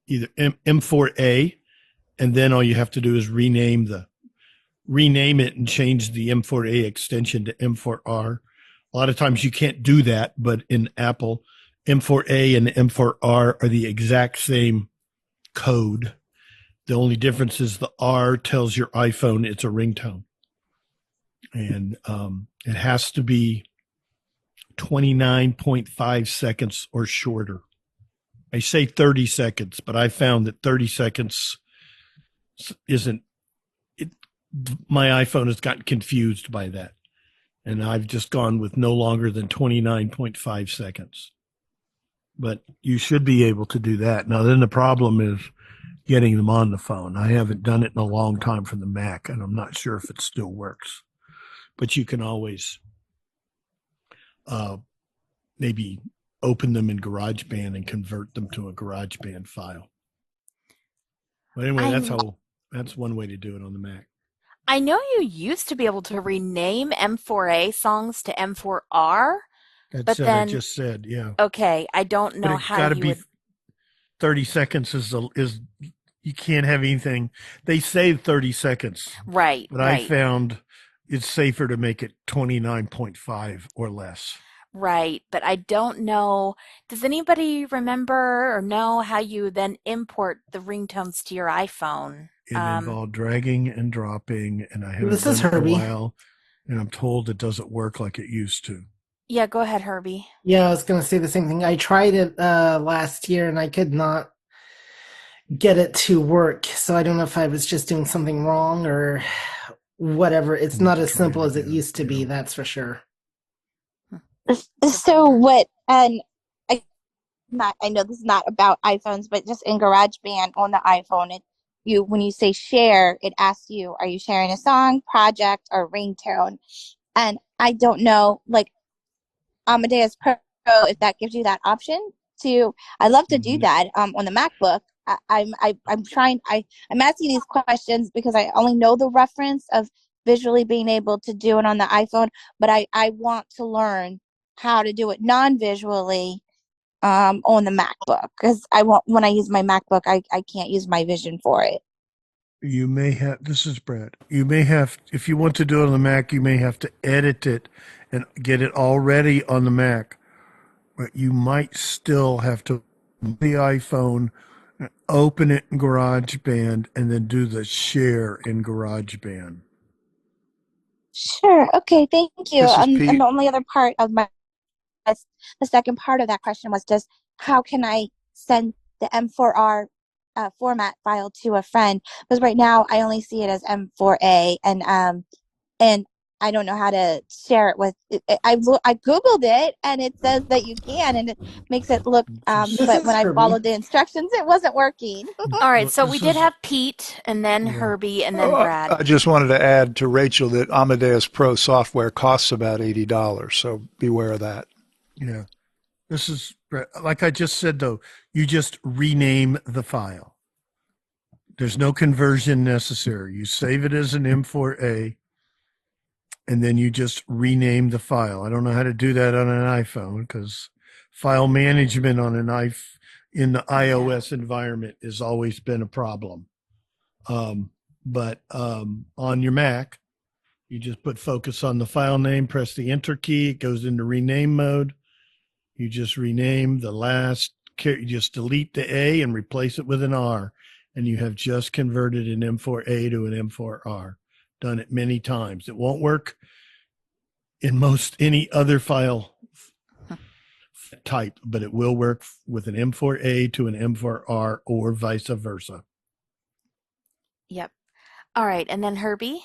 either M4A, and then all you have to do is rename it and change the M4A extension to M4R. A lot of times you can't do that, but in Apple, M4A and M4R are the exact same code. The only difference is the R tells your iPhone it's a ringtone. And it has to be 29.5 seconds or shorter. I say 30 seconds, but I found that 30 seconds isn't it. My iPhone has gotten confused by that. And I've just gone with no longer than 29.5 seconds. But you should be able to do that. Now, then the problem is getting them on the phone. I haven't done it in a long time for the Mac, and I'm not sure if it still works. But you can always maybe open them in GarageBand and convert them to a GarageBand file. But anyway, that's one way to do it on the Mac. I know you used to be able to rename M4A songs to M4R, That's what I just said. Yeah. Okay, I don't know how you would. 30 seconds is you can't have anything. They say 30 seconds. Right. But I found it's safer to make it 29.5 or less. Right, but I don't know. Does anybody remember or know how you then import the ringtones to your iPhone? It involved dragging and dropping, and I haven't This is done it in a Herbie. while, and I'm told it doesn't work like it used to. Yeah, go ahead, Herbie. Yeah, I was going to say the same thing. I tried it last year, and I could not get it to work. So I don't know if I was just doing something wrong or whatever. It's not as simple as it used to be, that's for sure. So what? And I know this is not about iPhones, but just in GarageBand on the iPhone, when you say share, it asks you, are you sharing a song, project, or ringtone? And I don't know, like Amadeus Pro, if that gives you that option to. I love to do that on the MacBook. I'm asking these questions because I only know the reference of visually being able to do it on the iPhone, but I want to learn how to do it non-visually on the MacBook, because when I use my MacBook, I can't use my vision for it. You may have, this is Brad, you may have, if you want to do it on the Mac, you may have to edit it and get it already on the Mac, but you might still have to the iPhone, open it in GarageBand, and then do the share in GarageBand. Sure. Okay. Thank you. And Pete. the only other part of the second part of that question was just how can I send the M4R format file to a friend? Because right now I only see it as M4A, and I don't know how to share it with. I googled it, and it says that you can, and it makes it look. But when I followed the instructions, it wasn't working. All right, so we did have Pete, and then Herbie, and then Brad. I just wanted to add to Rachel that Amadeus Pro software costs about $80, so beware of that. Yeah. This is, like I just said, though, you just rename the file. There's no conversion necessary. You save it as an M4A, and then you just rename the file. I don't know how to do that on an iPhone because file management on in the iOS environment has always been a problem. But on your Mac, you just put focus on the file name, press the enter key, it goes into rename mode. You just rename the last, you just delete the A and replace it with an R, and you have just converted an M4A to an M4R. Done it many times. It won't work in any other file type, but it will work with an M4A to an M4R or vice versa. Yep. All right, and then Herbie?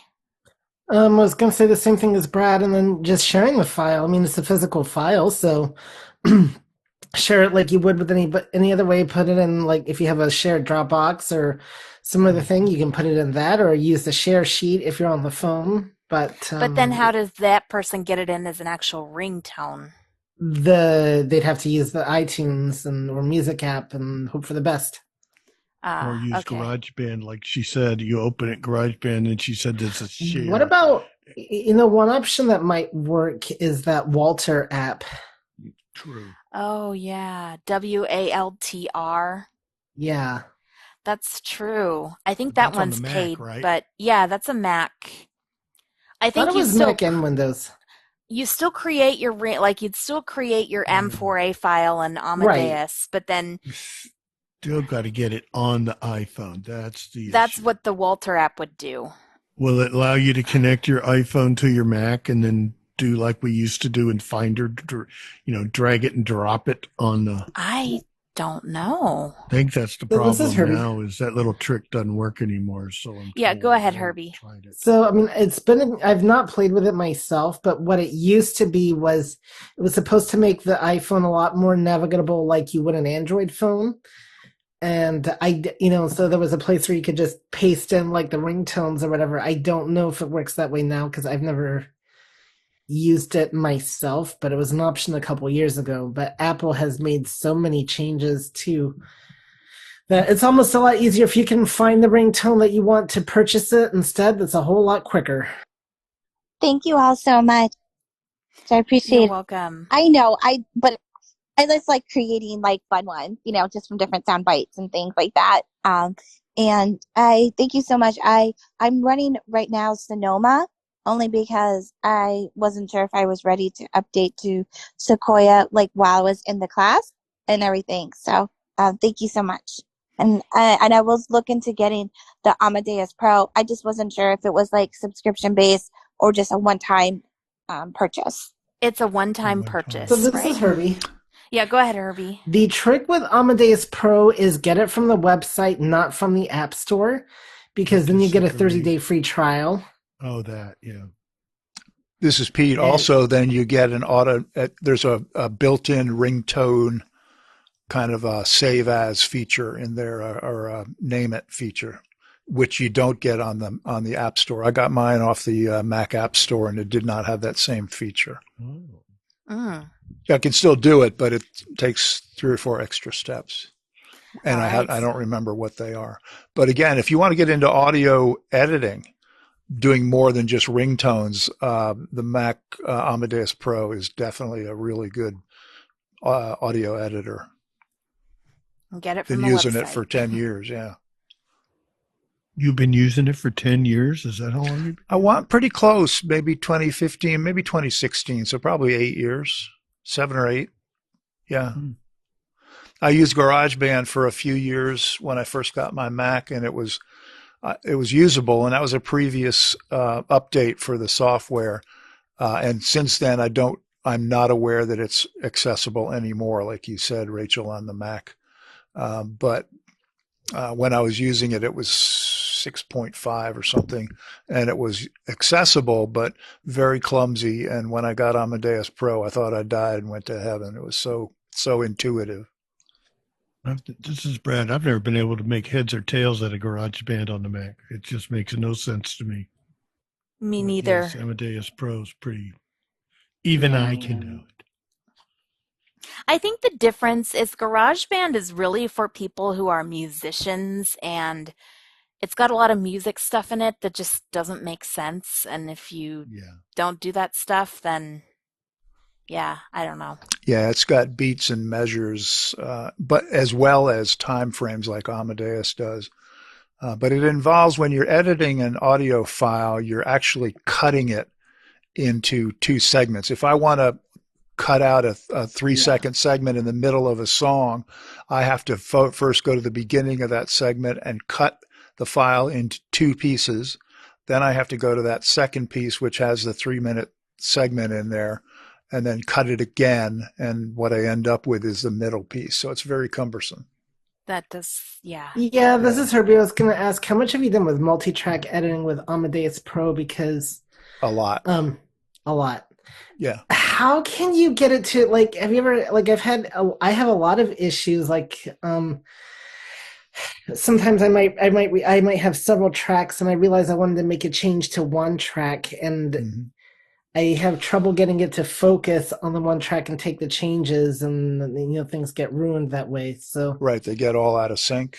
I was going to say the same thing as Brad, and then just sharing the file. I mean, it's a physical file, so share it like you would with any other way. Put it in, like, if you have a shared Dropbox or some other thing, you can put it in that, or use the share sheet if you're on the phone. But then how does that person get it in as an actual ringtone? They'd have to use the iTunes or music app and hope for the best. Or use GarageBand, like she said. You open it GarageBand, and she said there's a share. What about, one option that might work is that Walter app. True. Oh, yeah. WALTR. Yeah. That's true. I think that one's Mac, paid, right? but yeah, that's a Mac. I think it was Mac and Windows. You still create you'd still create your M4A file in Amadeus, Right. but then Still got to get it on the iPhone. That's issue. What the Walter app would do. Will it allow you to connect your iPhone to your Mac and then do like we used to do in Finder, drag it and drop it on the... I don't know. I think that's the problem now is that little trick doesn't work anymore. So go ahead, Herbie. So, I mean, I've not played with it myself, but what it used to be was it was supposed to make the iPhone a lot more navigable like you would an Android phone. And so there was a place where you could just paste in like the ringtones or whatever. I don't know if it works that way now because I've never used it myself, but it was an option a couple years ago. But Apple has made so many changes too that it's almost a lot easier if you can find the ringtone that you want to purchase it instead. That's a whole lot quicker. Thank you all so much. I appreciate You're it. welcome. I know, but I just like creating like fun ones, just from different sound bites and things like that. And I thank you so much. I'm running right now Sonoma only because I wasn't sure if I was ready to update to Sequoia like while I was in the class and everything. So thank you so much. And I was looking to getting the Amadeus Pro. I just wasn't sure if it was like subscription based or just a one-time purchase. It's a one-time So purchase, this right? is Herbie. Yeah, go ahead, Herbie. The trick with Amadeus Pro is get it from the website, not from the App Store, because then you get a 30-day free trial. Oh, that, yeah. This is Pete. Also, then you get there's a built-in ringtone kind of a save as feature in there, or a name it feature, which you don't get on the App Store. I got mine off the Mac App Store, and it did not have that same feature. I can still do it, but it takes 3 or 4 extra steps, and I don't remember what they are. But again, if you want to get into audio editing, doing more than just ringtones, the Mac Amadeus Pro is definitely a really good audio editor. Get it from Been the using website. it for 10 years, yeah. You've been using it for 10 years? Is that how long you've been? I want pretty close, maybe 2015, maybe 2016, so probably 8 years, 7 or 8. Yeah. I used GarageBand for a few years when I first got my Mac, and it was usable, and that was a previous update for the software. And since then, I'm not aware that it's accessible anymore, like you said, Rachel, on the Mac. But when I was using it, it was 6.5 or something, and it was accessible, but very clumsy. And when I got Amadeus Pro, I thought I died and went to heaven. It was so intuitive. This is Brad. I've never been able to make heads or tails out of GarageBand on the Mac. It just makes no sense to me. Me neither. Yes, Amadeus Pro is pretty. Even I can do it. I think the difference is GarageBand is really for people who are musicians, and it's got a lot of music stuff in it that just doesn't make sense. And if you don't do that stuff, then I don't know. Yeah, it's got beats and measures, but as well as time frames like Amadeus does. But it involves, when you're editing an audio file, you're actually cutting it into 2 segments. If I want to cut out a 3-second segment in the middle of a song, I have to first go to the beginning of that segment and cut the file into 2 pieces. Then I have to go to that second piece, which has the 3-minute segment in there, and then cut it again. And what I end up with is the middle piece. So it's very cumbersome. That does, yeah. Yeah, this is Herbie. I was going to ask, how much have you done with multi-track editing with Amadeus Pro? Because a lot. A lot. Yeah. How can you get it to, like, have you ever, like, I have a lot of issues, like, sometimes I might have several tracks, and I realize I wanted to make a change to one track, and I have trouble getting it to focus on the one track and take the changes, and things get ruined that way. So right, they get all out of sync.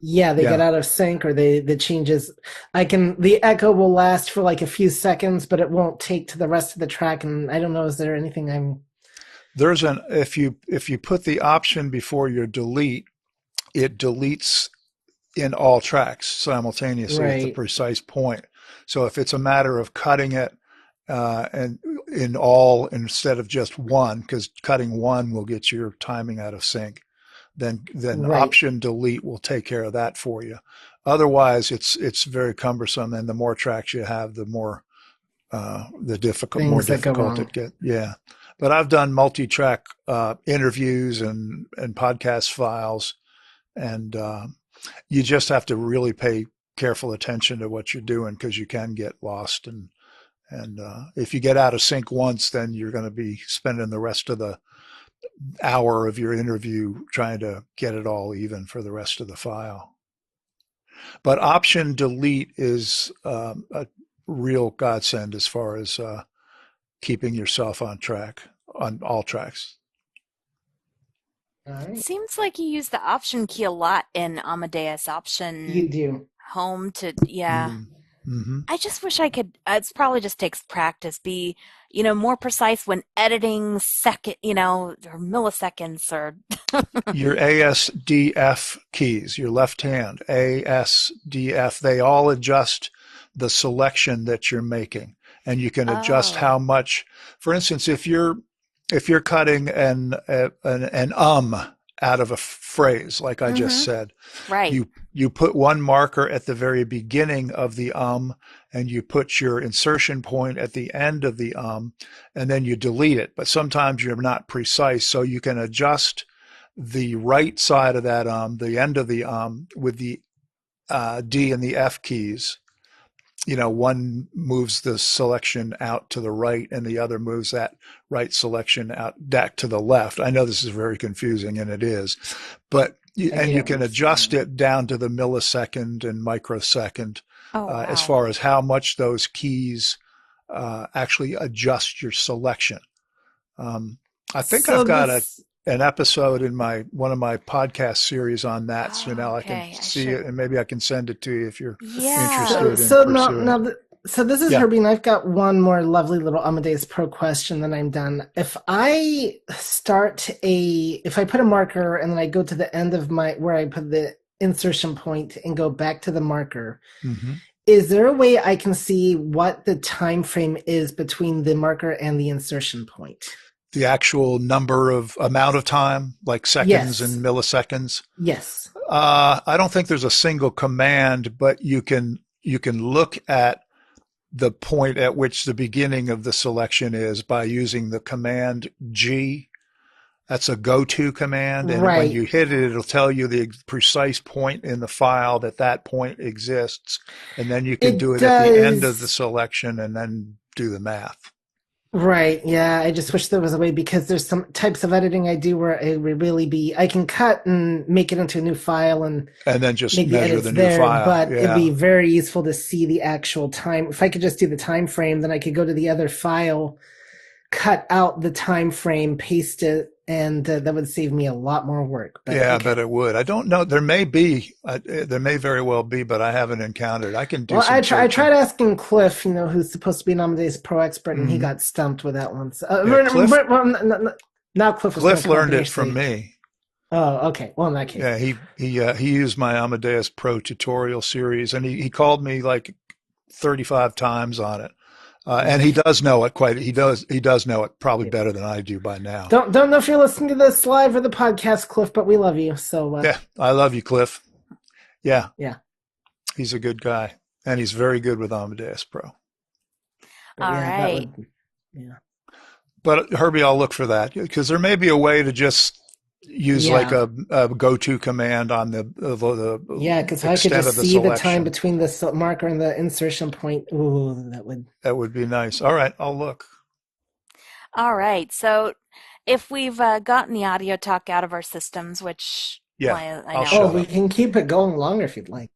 Yeah, they get out of sync, or the changes. The echo will last for like a few seconds, but it won't take to the rest of the track. And I don't know, is there anything if you put the option before your delete, it deletes in all tracks simultaneously at the precise point. So if it's a matter of cutting it and in all instead of just one, because cutting one will get your timing out of sync, then option delete will take care of that for you. Otherwise, it's very cumbersome, and the more tracks you have, the more difficult it gets. Yeah, but I've done multi-track interviews and podcast files, and you just have to really pay careful attention to what you're doing, because you can get lost, and if you get out of sync once, then you're going to be spending the rest of the hour of your interview trying to get it all even for the rest of the file. But option delete is a real godsend as far as keeping yourself on track on all tracks. All right. Seems like you use the option key a lot in Amadeus Option You do. Home to, yeah. Mm-hmm. I just wish I could, it's probably just takes practice, be, more precise when editing or milliseconds or. Your ASDF keys, your left hand, ASDF, they all adjust the selection that you're making. And you can adjust how much, for instance, if you're cutting an out of a phrase, like I just said, right. You put one marker at the very beginning of the and you put your insertion point at the end of the and then you delete it. But sometimes you're not precise, so you can adjust the right side of that the end of the with the D and the F keys. One moves the selection out to the right and the other moves that right selection out back to the left. I know this is very confusing, and it is, but you can adjust it down to the millisecond and microsecond as far as how much those keys actually adjust your selection. I think I've got an episode in one of my podcast series on that. Chanelle, I can see it, and maybe I can send it to you if you're interested in pursuing. So this is Herbie, and I've got one more lovely little Amadeus Pro question, then I'm done. If I put a marker and then I go to the end of where I put the insertion point and go back to the marker, is there a way I can see what the time frame is between the marker and the insertion point? The actual amount of time, like seconds and milliseconds? Yes. I don't think there's a single command, but you can look at the point at which the beginning of the selection is by using the command G. That's a go-to command. And when you hit it, it'll tell you the precise point in the file that point exists. And then you can do it at the end of the selection and then do the math. Right. Yeah. I just wish there was a way, because there's some types of editing I do where it would really I can cut and make it into a new file and then just measure the new file. But it'd be very useful to see the actual time. If I could just do the time frame, then I could go to the other file, cut out the time frame, paste it, and that would save me a lot more work. But I bet it would. I don't know. There may very well be, but I haven't encountered. I can do. Well, I tried asking Cliff, who's supposed to be an Amadeus Pro expert, and he got stumped with that one. So, now Cliff learned it from me. Oh, okay. Well, in that case, yeah, he used my Amadeus Pro tutorial series, and he called me like 35 times on it. And he does know it he does know it probably better than I do by now. Don't know if you're listening to this live or the podcast, Cliff, but we love you. So yeah, I love you, Cliff. Yeah. Yeah. He's a good guy, and he's very good with Amadeus Pro. All right. But Herbie, I'll look for that, because there may be a way to just use like a go-to command on the because I could just see the time between the marker and the insertion point. Ooh, that would be nice. All right, I'll look. All right, so if we've gotten the audio talk out of our systems, which I know, we can keep it going longer if you'd like.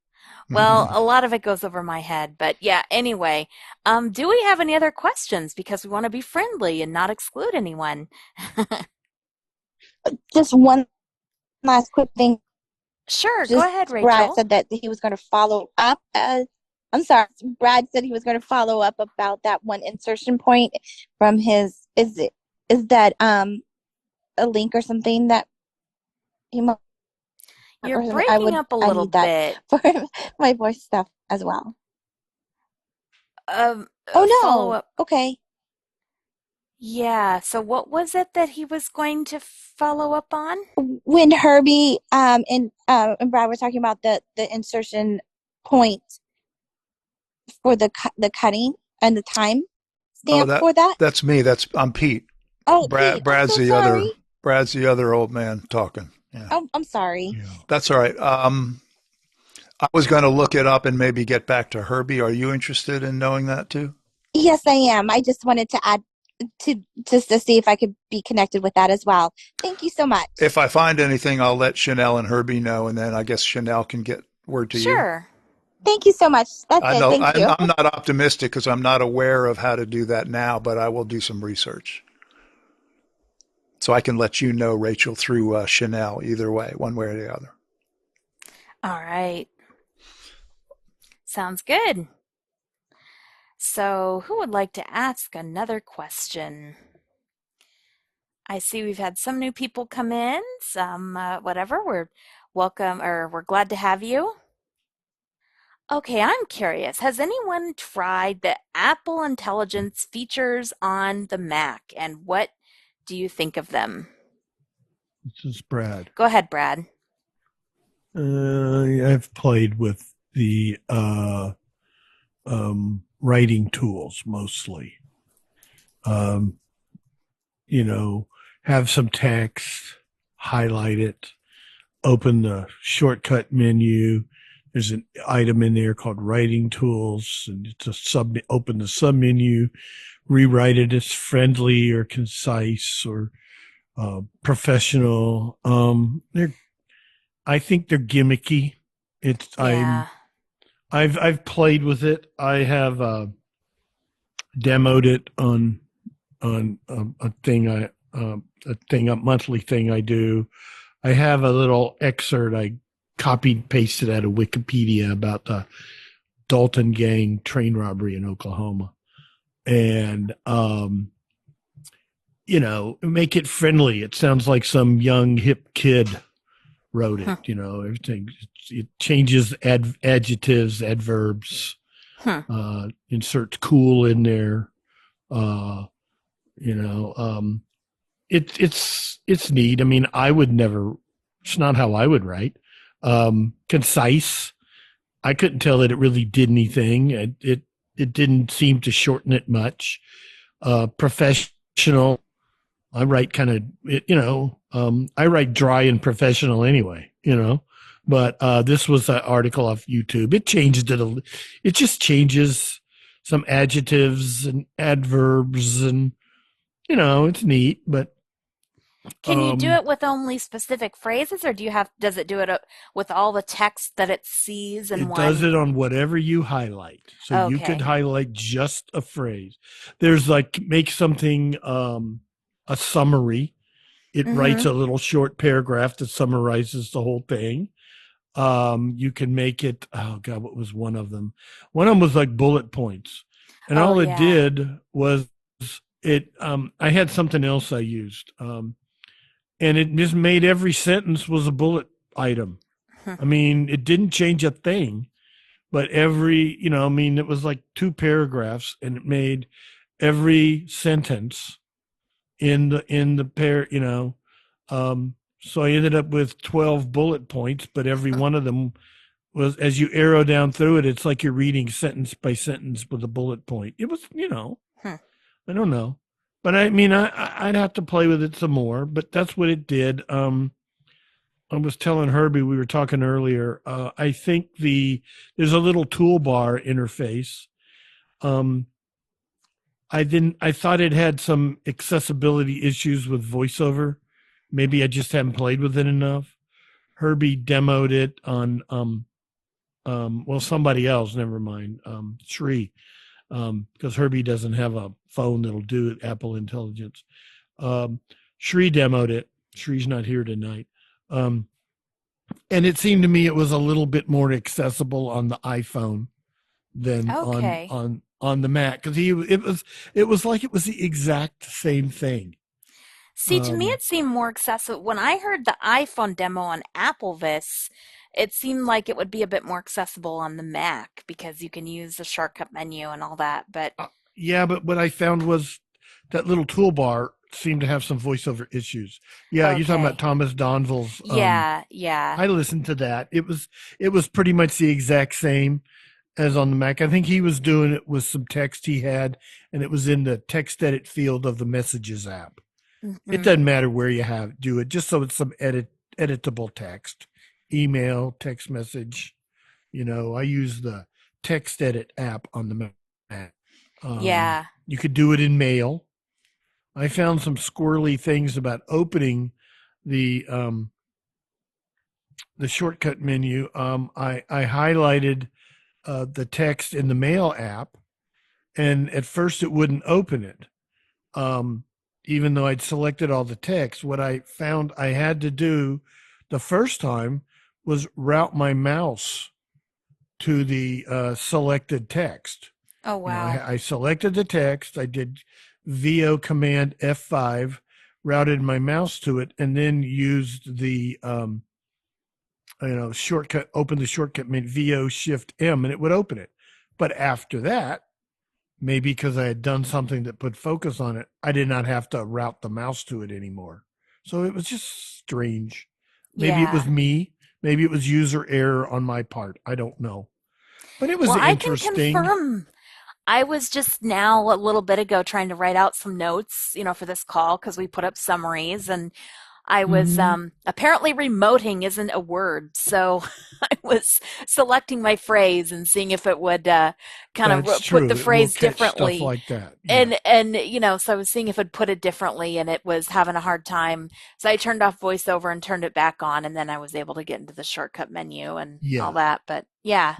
Well, a lot of it goes over my head, but anyway, do we have any other questions? Because we want to be friendly and not exclude anyone. Just one last quick thing. Sure, go ahead, Rachel. Brad said that he was going to follow up. I'm sorry. Brad said he was going to follow up about that one insertion point from his. Is that a link or something that he might? You're breaking up a little bit for my voice stuff as well. Oh no. Okay. Yeah. So what was it that he was going to follow up on? When Herbie and Brad were talking about the insertion point for the cutting and the time stamp for that. That's me. I'm Pete. Oh, Brad, Pete, Brad's so the sorry. other. Brad's the other old man talking. Yeah. Oh, I'm sorry. Yeah. That's all right. I was going to look it up and maybe get back to Herbie. Are you interested in knowing that too? Yes, I am. I just wanted to add just to see if I could be connected with that as well. Thank you so much. If I find anything, I'll let Chanelle and Herbie know, and then I guess Chanelle can get word to you. Sure. Thank you so much. That's I it. know Thank you. I'm not optimistic because I'm not aware of how to do that now, but I will do some research. So I can let you know, Rachel, through Chanelle, either way, one way or the other. All right. Sounds good. So, who would like to ask another question? I see we've had some new people come in, some whatever. We're welcome or we're glad to have you. Okay, I'm curious. Has anyone tried the Apple Intelligence features on the Mac and what do you think of them? This is Brad. Go ahead, Brad. I've played with the writing tools mostly. You know, have some text, highlight it, open the shortcut menu. There's an item in there called writing tools, and it's open the sub menu, rewrite it as friendly or concise or professional. I think they're gimmicky. Yeah. I've played with it. I have demoed it on a monthly thing I do. I have a little excerpt I copied and pasted out of Wikipedia about the Dalton gang train robbery in Oklahoma, and make it friendly. It sounds like some young hip kid wrote it. Everything, it changes adjectives, adverbs, inserts cool in there. It's neat. I mean, I would never. It's not how I would write. Concise. I couldn't tell that it really did anything. It didn't seem to shorten it much. Professional. I write kind of, I write dry and professional anyway, but this was an article off YouTube. It changed it. It just changes some adjectives and adverbs and, it's neat, but. Can you do it with only specific phrases or does it do it with all the text that it sees in It one? does it on whatever you highlight. So you could highlight just a phrase. There's make something, a summary. It writes a little short paragraph that summarizes the whole thing. You can make it, oh God, what was one of them? One of them was like bullet points. And all it did was I had something else I used. And it just made every sentence was a bullet item. I mean, it didn't change a thing, but it was like 2 paragraphs and it made every sentence in the pair, so I ended up with 12 bullet points, but every one of them was, as you arrow down through it, it's like you're reading sentence by sentence with a bullet point. It was, I don't know. But I mean, I'd have to play with it some more, but that's what it did. I was telling Herbie, we were talking earlier, I think there's a little toolbar interface. I thought it had some accessibility issues with VoiceOver. Maybe I just haven't played with it enough. Herbie demoed it on, somebody else, never mind, Sri, because Herbie doesn't have a phone that'll do it, Apple Intelligence. Sri demoed it. Sri's not here tonight. And it seemed to me it was a little bit more accessible on the iPhone than on the Mac, because it was like it was the exact same thing. See, to me, it seemed more accessible. When I heard the iPhone demo on AppleVis, it seemed like it would be a bit more accessible on the Mac because you can use the shortcut menu and all that. But but what I found was that little toolbar seemed to have some voiceover issues. Yeah, you're talking about Thomas Donville's. Yeah. I listened to that. It was pretty much the exact same as on the Mac. I think he was doing it with some text he had, and it was in the text edit field of the Messages app. It doesn't matter where you do it, just so it's some editable text, email, text message. I use the text edit app on the Mac. You could do it in Mail. I found some squirrely things about opening the shortcut menu. I highlighted the text in the Mail app, and at first it wouldn't open it. Even though I'd selected all the text, what I found I had to do the first time was route my mouse to the selected text. Oh, wow. I selected the text. I did VO Command F5, routed my mouse to it, and then used the shortcut. Open the shortcut, meant VO Shift M, and it would open it. But after that, maybe because I had done something that put focus on it, I did not have to route the mouse to it anymore. So it was just strange. Maybe it was me. Maybe it was user error on my part. I don't know. But it was interesting. I can confirm. I was just now a little bit ago trying to write out some notes, for this call because we put up summaries, and I was apparently remoting isn't a word, so I was selecting my phrase and seeing if it would kind of put the phrase differently. Stuff like that. Yeah. And so I was seeing if it'd put it differently, and it was having a hard time. So I turned off voiceover and turned it back on, and then I was able to get into the shortcut menu and all that. But yeah.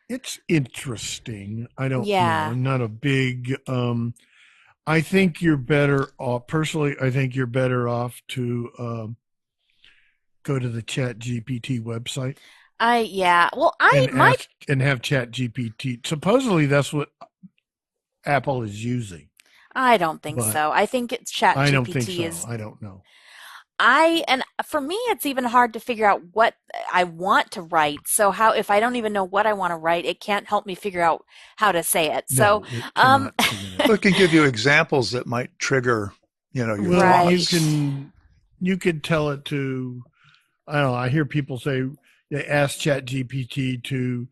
It's interesting. I don't know. I'm not a big I think you're better off, personally, I think you're better off to go to the Chat GPT website. And have Chat GPT. Supposedly that's what Apple is using. I don't think so. I think it's Chat GPT. I don't think so. I don't know. And for me, it's even hard to figure out what I want to write. So if I don't even know what I want to write, it can't help me figure out how to say it. So, it can give you examples that might trigger, your thoughts. You could tell it to, I don't know, I hear people say, they ask ChatGPT to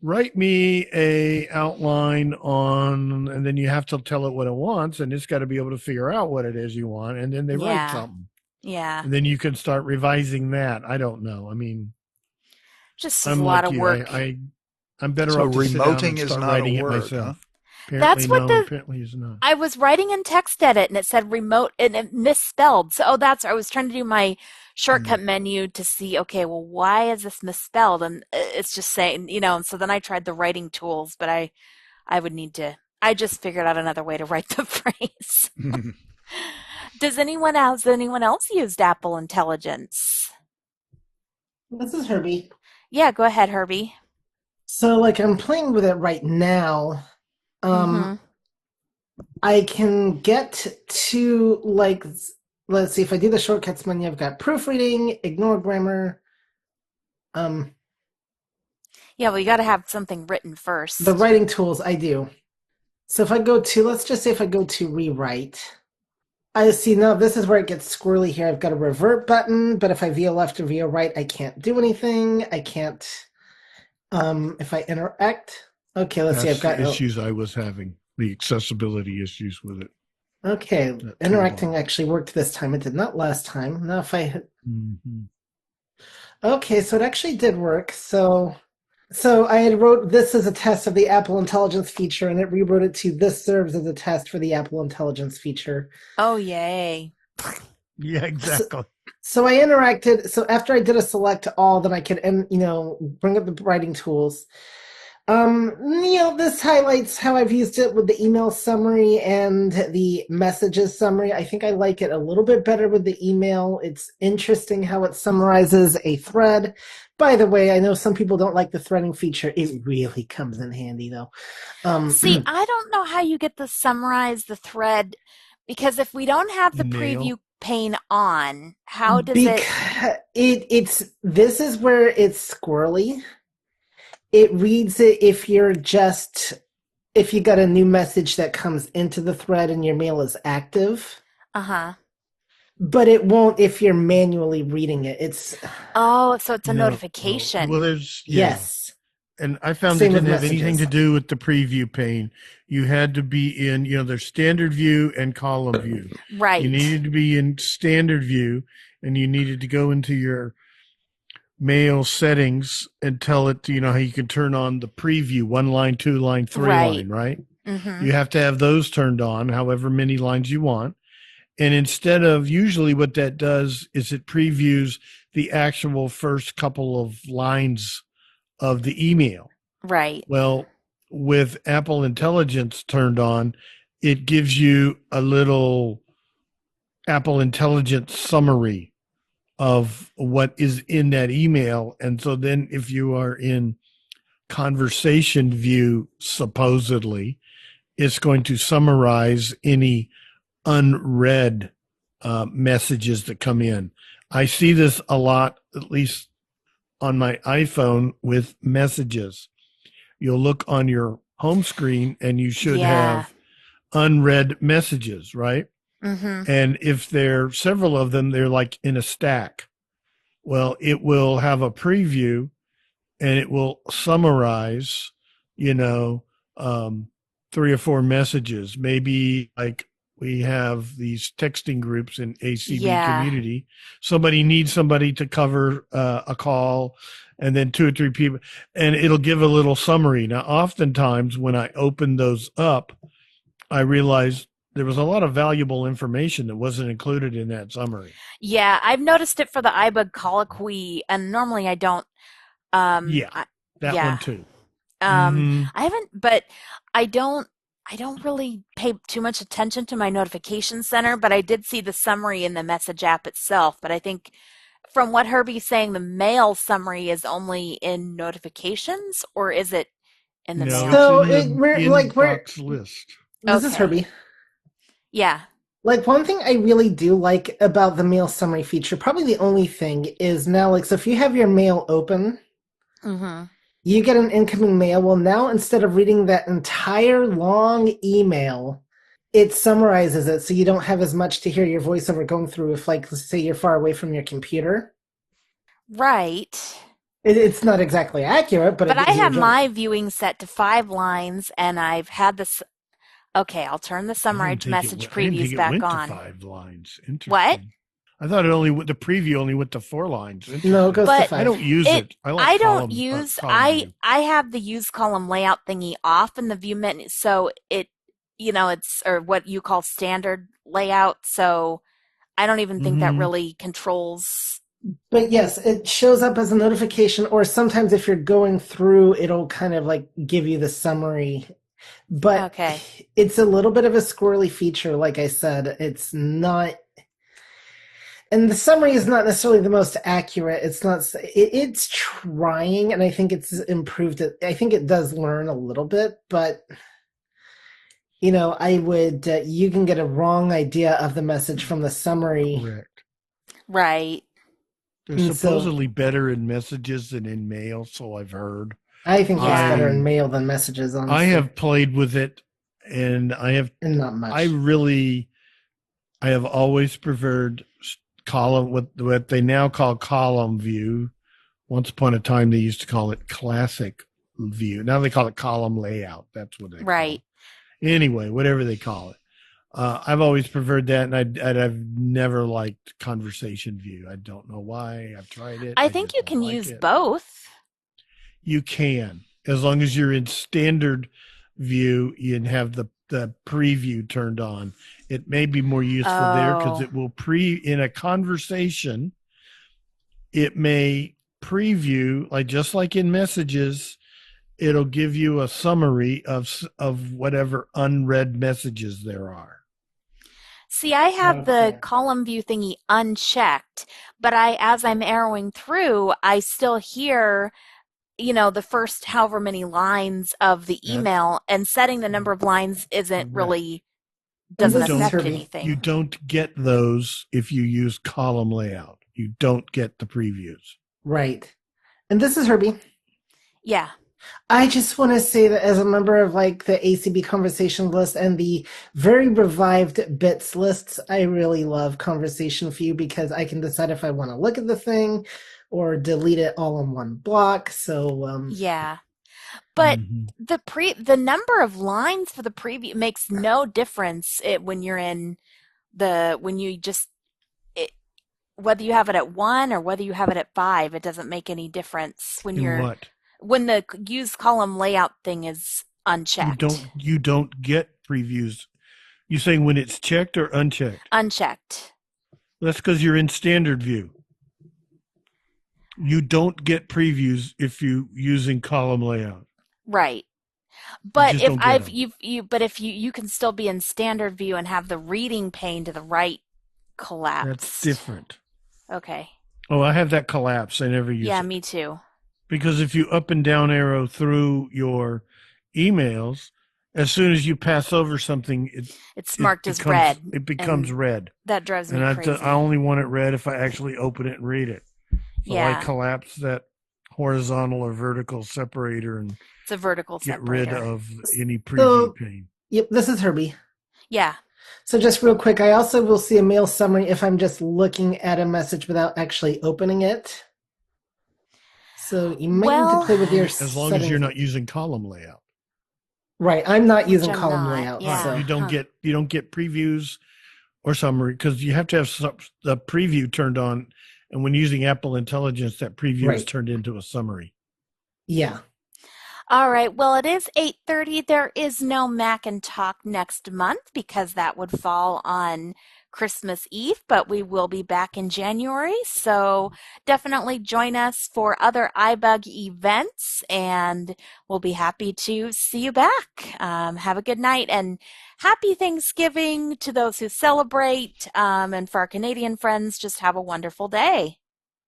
write me a outline on, and then you have to tell it what it wants, and it's got to be able to figure out what it is you want, and then they write something. Yeah. And then you can start revising that. I don't know. I mean, just a lot of work. I'm better off to sit down and start writing it myself. That's what apparently is not. I was writing in TextEdit, and it said remote, and it misspelled. So that's I was trying to do my shortcut menu to see, okay, well, why is this misspelled? And it's just saying, and so then I tried the writing tools, but I would need to. I just figured out another way to write the phrase. Has anyone else used Apple Intelligence? This is Herbie. Yeah, go ahead, Herbie. So, I'm playing with it right now. I can get to, let's see, if I do the shortcuts menu, I've got proofreading, ignore grammar. Yeah, well, you got to have something written first. The writing tools, I do. So if I go to, let's just say if I go to rewrite, I see now this is where it gets squirrely here. I've got a revert button, but if I VO left or VO right, I can't do anything. I can't, if I interact. Okay, let's see. I've got the issues I was having, the accessibility issues with it. Okay, interacting actually worked this time. It did not last time. Now if I hit. Okay, so it actually did work. So I had wrote this as a test of the Apple Intelligence feature, and it rewrote it to this serves as a test for the Apple Intelligence feature. Oh, yay. Yeah, exactly. So I interacted. So after I did a select all, then I could, bring up the writing tools. This highlights how I've used it with the email summary and the messages summary. I think I like it a little bit better with the email. It's interesting how it summarizes a thread. By the way, I know some people don't like the threading feature. It really comes in handy, though. See, I don't know how you get to summarize the thread, because if we don't have the preview pane on, how does this is where it's squirrely. It reads it if you got a new message that comes into the thread and your mail is active. But it won't if you're manually reading it. So it's a notification. Well, there's yes. And I found it didn't have anything to do with the preview pane. You had to be in, there's standard view and column view. Right. You needed to be in standard view, and you needed to go into your mail settings and tell it, how you can turn on the preview, 1 line, 2 line, 3 line, right? Mm-hmm. You have to have those turned on, however many lines you want. And instead of, usually what that does is it previews the actual first couple of lines of the email. Right. Well, with Apple Intelligence turned on, it gives you a little Apple Intelligence summary of what is in that email. And so then if you are in conversation view, supposedly, it's going to summarize any unread messages that come in. I see this a lot, at least on my iPhone, with messages. You'll look on your home screen and you should have unread messages, right? Mm-hmm. And if there are several of them, they're like in a stack. Well, it will have a preview and it will summarize, 3 or 4 messages. Maybe like we have these texting groups in ACB community. Somebody needs somebody to cover a call, and then 2 or 3 people, and it'll give a little summary. Now, oftentimes when I open those up, I realize there was a lot of valuable information that wasn't included in that summary. Yeah, I've noticed it for the iBug colloquy, and normally I don't. One too. I haven't, but I don't really pay too much attention to my notification center, but I did see the summary in the message app itself. But I think from what Herbie's saying, the mail summary is only in notifications, or is it in the mail? So we're inbox list. This is Herbie. Yeah. Like, one thing I really do like about the mail summary feature, probably the only thing, is now, like, so if you have your mail open, you get an incoming mail. Well, now instead of reading that entire long email, it summarizes it so you don't have as much to hear your voiceover going through if, like, let's say you're far away from your computer. Right. It's not exactly accurate, but I have my viewing set to 5 lines, and I've had this. Okay, I'll turn the summarized message previews back on. To 5 lines. Interesting. What? I thought the preview only went to 4 lines. No, it goes to 5. I don't use it. I don't use. I have the use column layout thingy off in the view menu, so it, it's or what you call standard layout. So I don't even think that really controls. But yes, it shows up as a notification, or sometimes if you're going through, it'll kind of like give you the summary. But it's a little bit of a squirrely feature, like I said. It's not, and the summary is not necessarily the most accurate. It's not. It's trying, and I think it's improved it. I think it does learn a little bit, but I would. You can get a wrong idea of the message from the summary. Correct. Right. They're supposedly better in messages than in mail, so I've heard. I think it's better in mail than messages. Honestly. I have played with it, and and not much. I have always preferred column, what they now call column view. Once upon a time, they used to call it classic view. Now they call it column layout. That's what they call it. Anyway, whatever they call it. I've always preferred that, and I've never liked conversation view. I don't know why. I've tried it. I think you can use both. You can, as long as you're in standard view and have the preview turned on. It may be more useful there because it will in a conversation, it may preview, just like in messages, it'll give you a summary of whatever unread messages there are. See, I have the column view thingy unchecked, but as I'm arrowing through, I still hear the first however many lines of the email, and setting the number of lines doesn't affect anything. You don't get those if you use column layout. You don't get the previews. Right. And this is Herbie. Yeah. I just want to say that as a member of the ACB conversation list and the very revived bits lists, I really love Conversation View because I can decide if I want to look at the thing or delete it all in one block. So yeah, but the number of lines for the preview makes no difference when you're in whether you have it at 1 or whether you have it at 5. It doesn't make any difference when when the use column layout thing is unchecked. You don't get previews. You saying when it's checked or unchecked? Unchecked. That's because you're in standard view. You don't get previews if you using column layout. Right. But just if don't get 'em. but if you can still be in standard view and have the reading pane to the right collapsed. That's different. Okay. Oh, I have that collapse. I never use it. Yeah, me too. Because if you up and down arrow through your emails, as soon as you pass over something, it's marked as red. It becomes red. That drives me crazy. crazy. I only want it red if I actually open it and read it. So I collapse that horizontal or vertical separator and it's a vertical separator. Get rid of any preview pane. Yep, this is Herbie. Yeah. So just real quick, I also will see a mail summary if I'm just looking at a message without actually opening it. So you might need to play with your as long as you're not using column layout. Right, I'm not using column layout. Yeah. So. You don't get previews or summary because you have to have the preview turned on, and when using Apple Intelligence, that preview is turned into a summary. Yeah. All right. Well, it is 8:30. There is no Mac and Talk next month because that would fall on Christmas Eve, but we will be back in January. So definitely join us for other iBug events, and we'll be happy to see you back. Have a good night and happy Thanksgiving to those who celebrate. And for our Canadian friends, just have a wonderful day.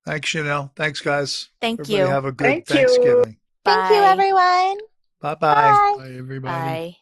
Thanks, Chanelle. Thanks, guys. Thank Everybody you. have a good Thanksgiving. Thank you, everyone. Bye-bye. Bye. Bye, everybody. Bye.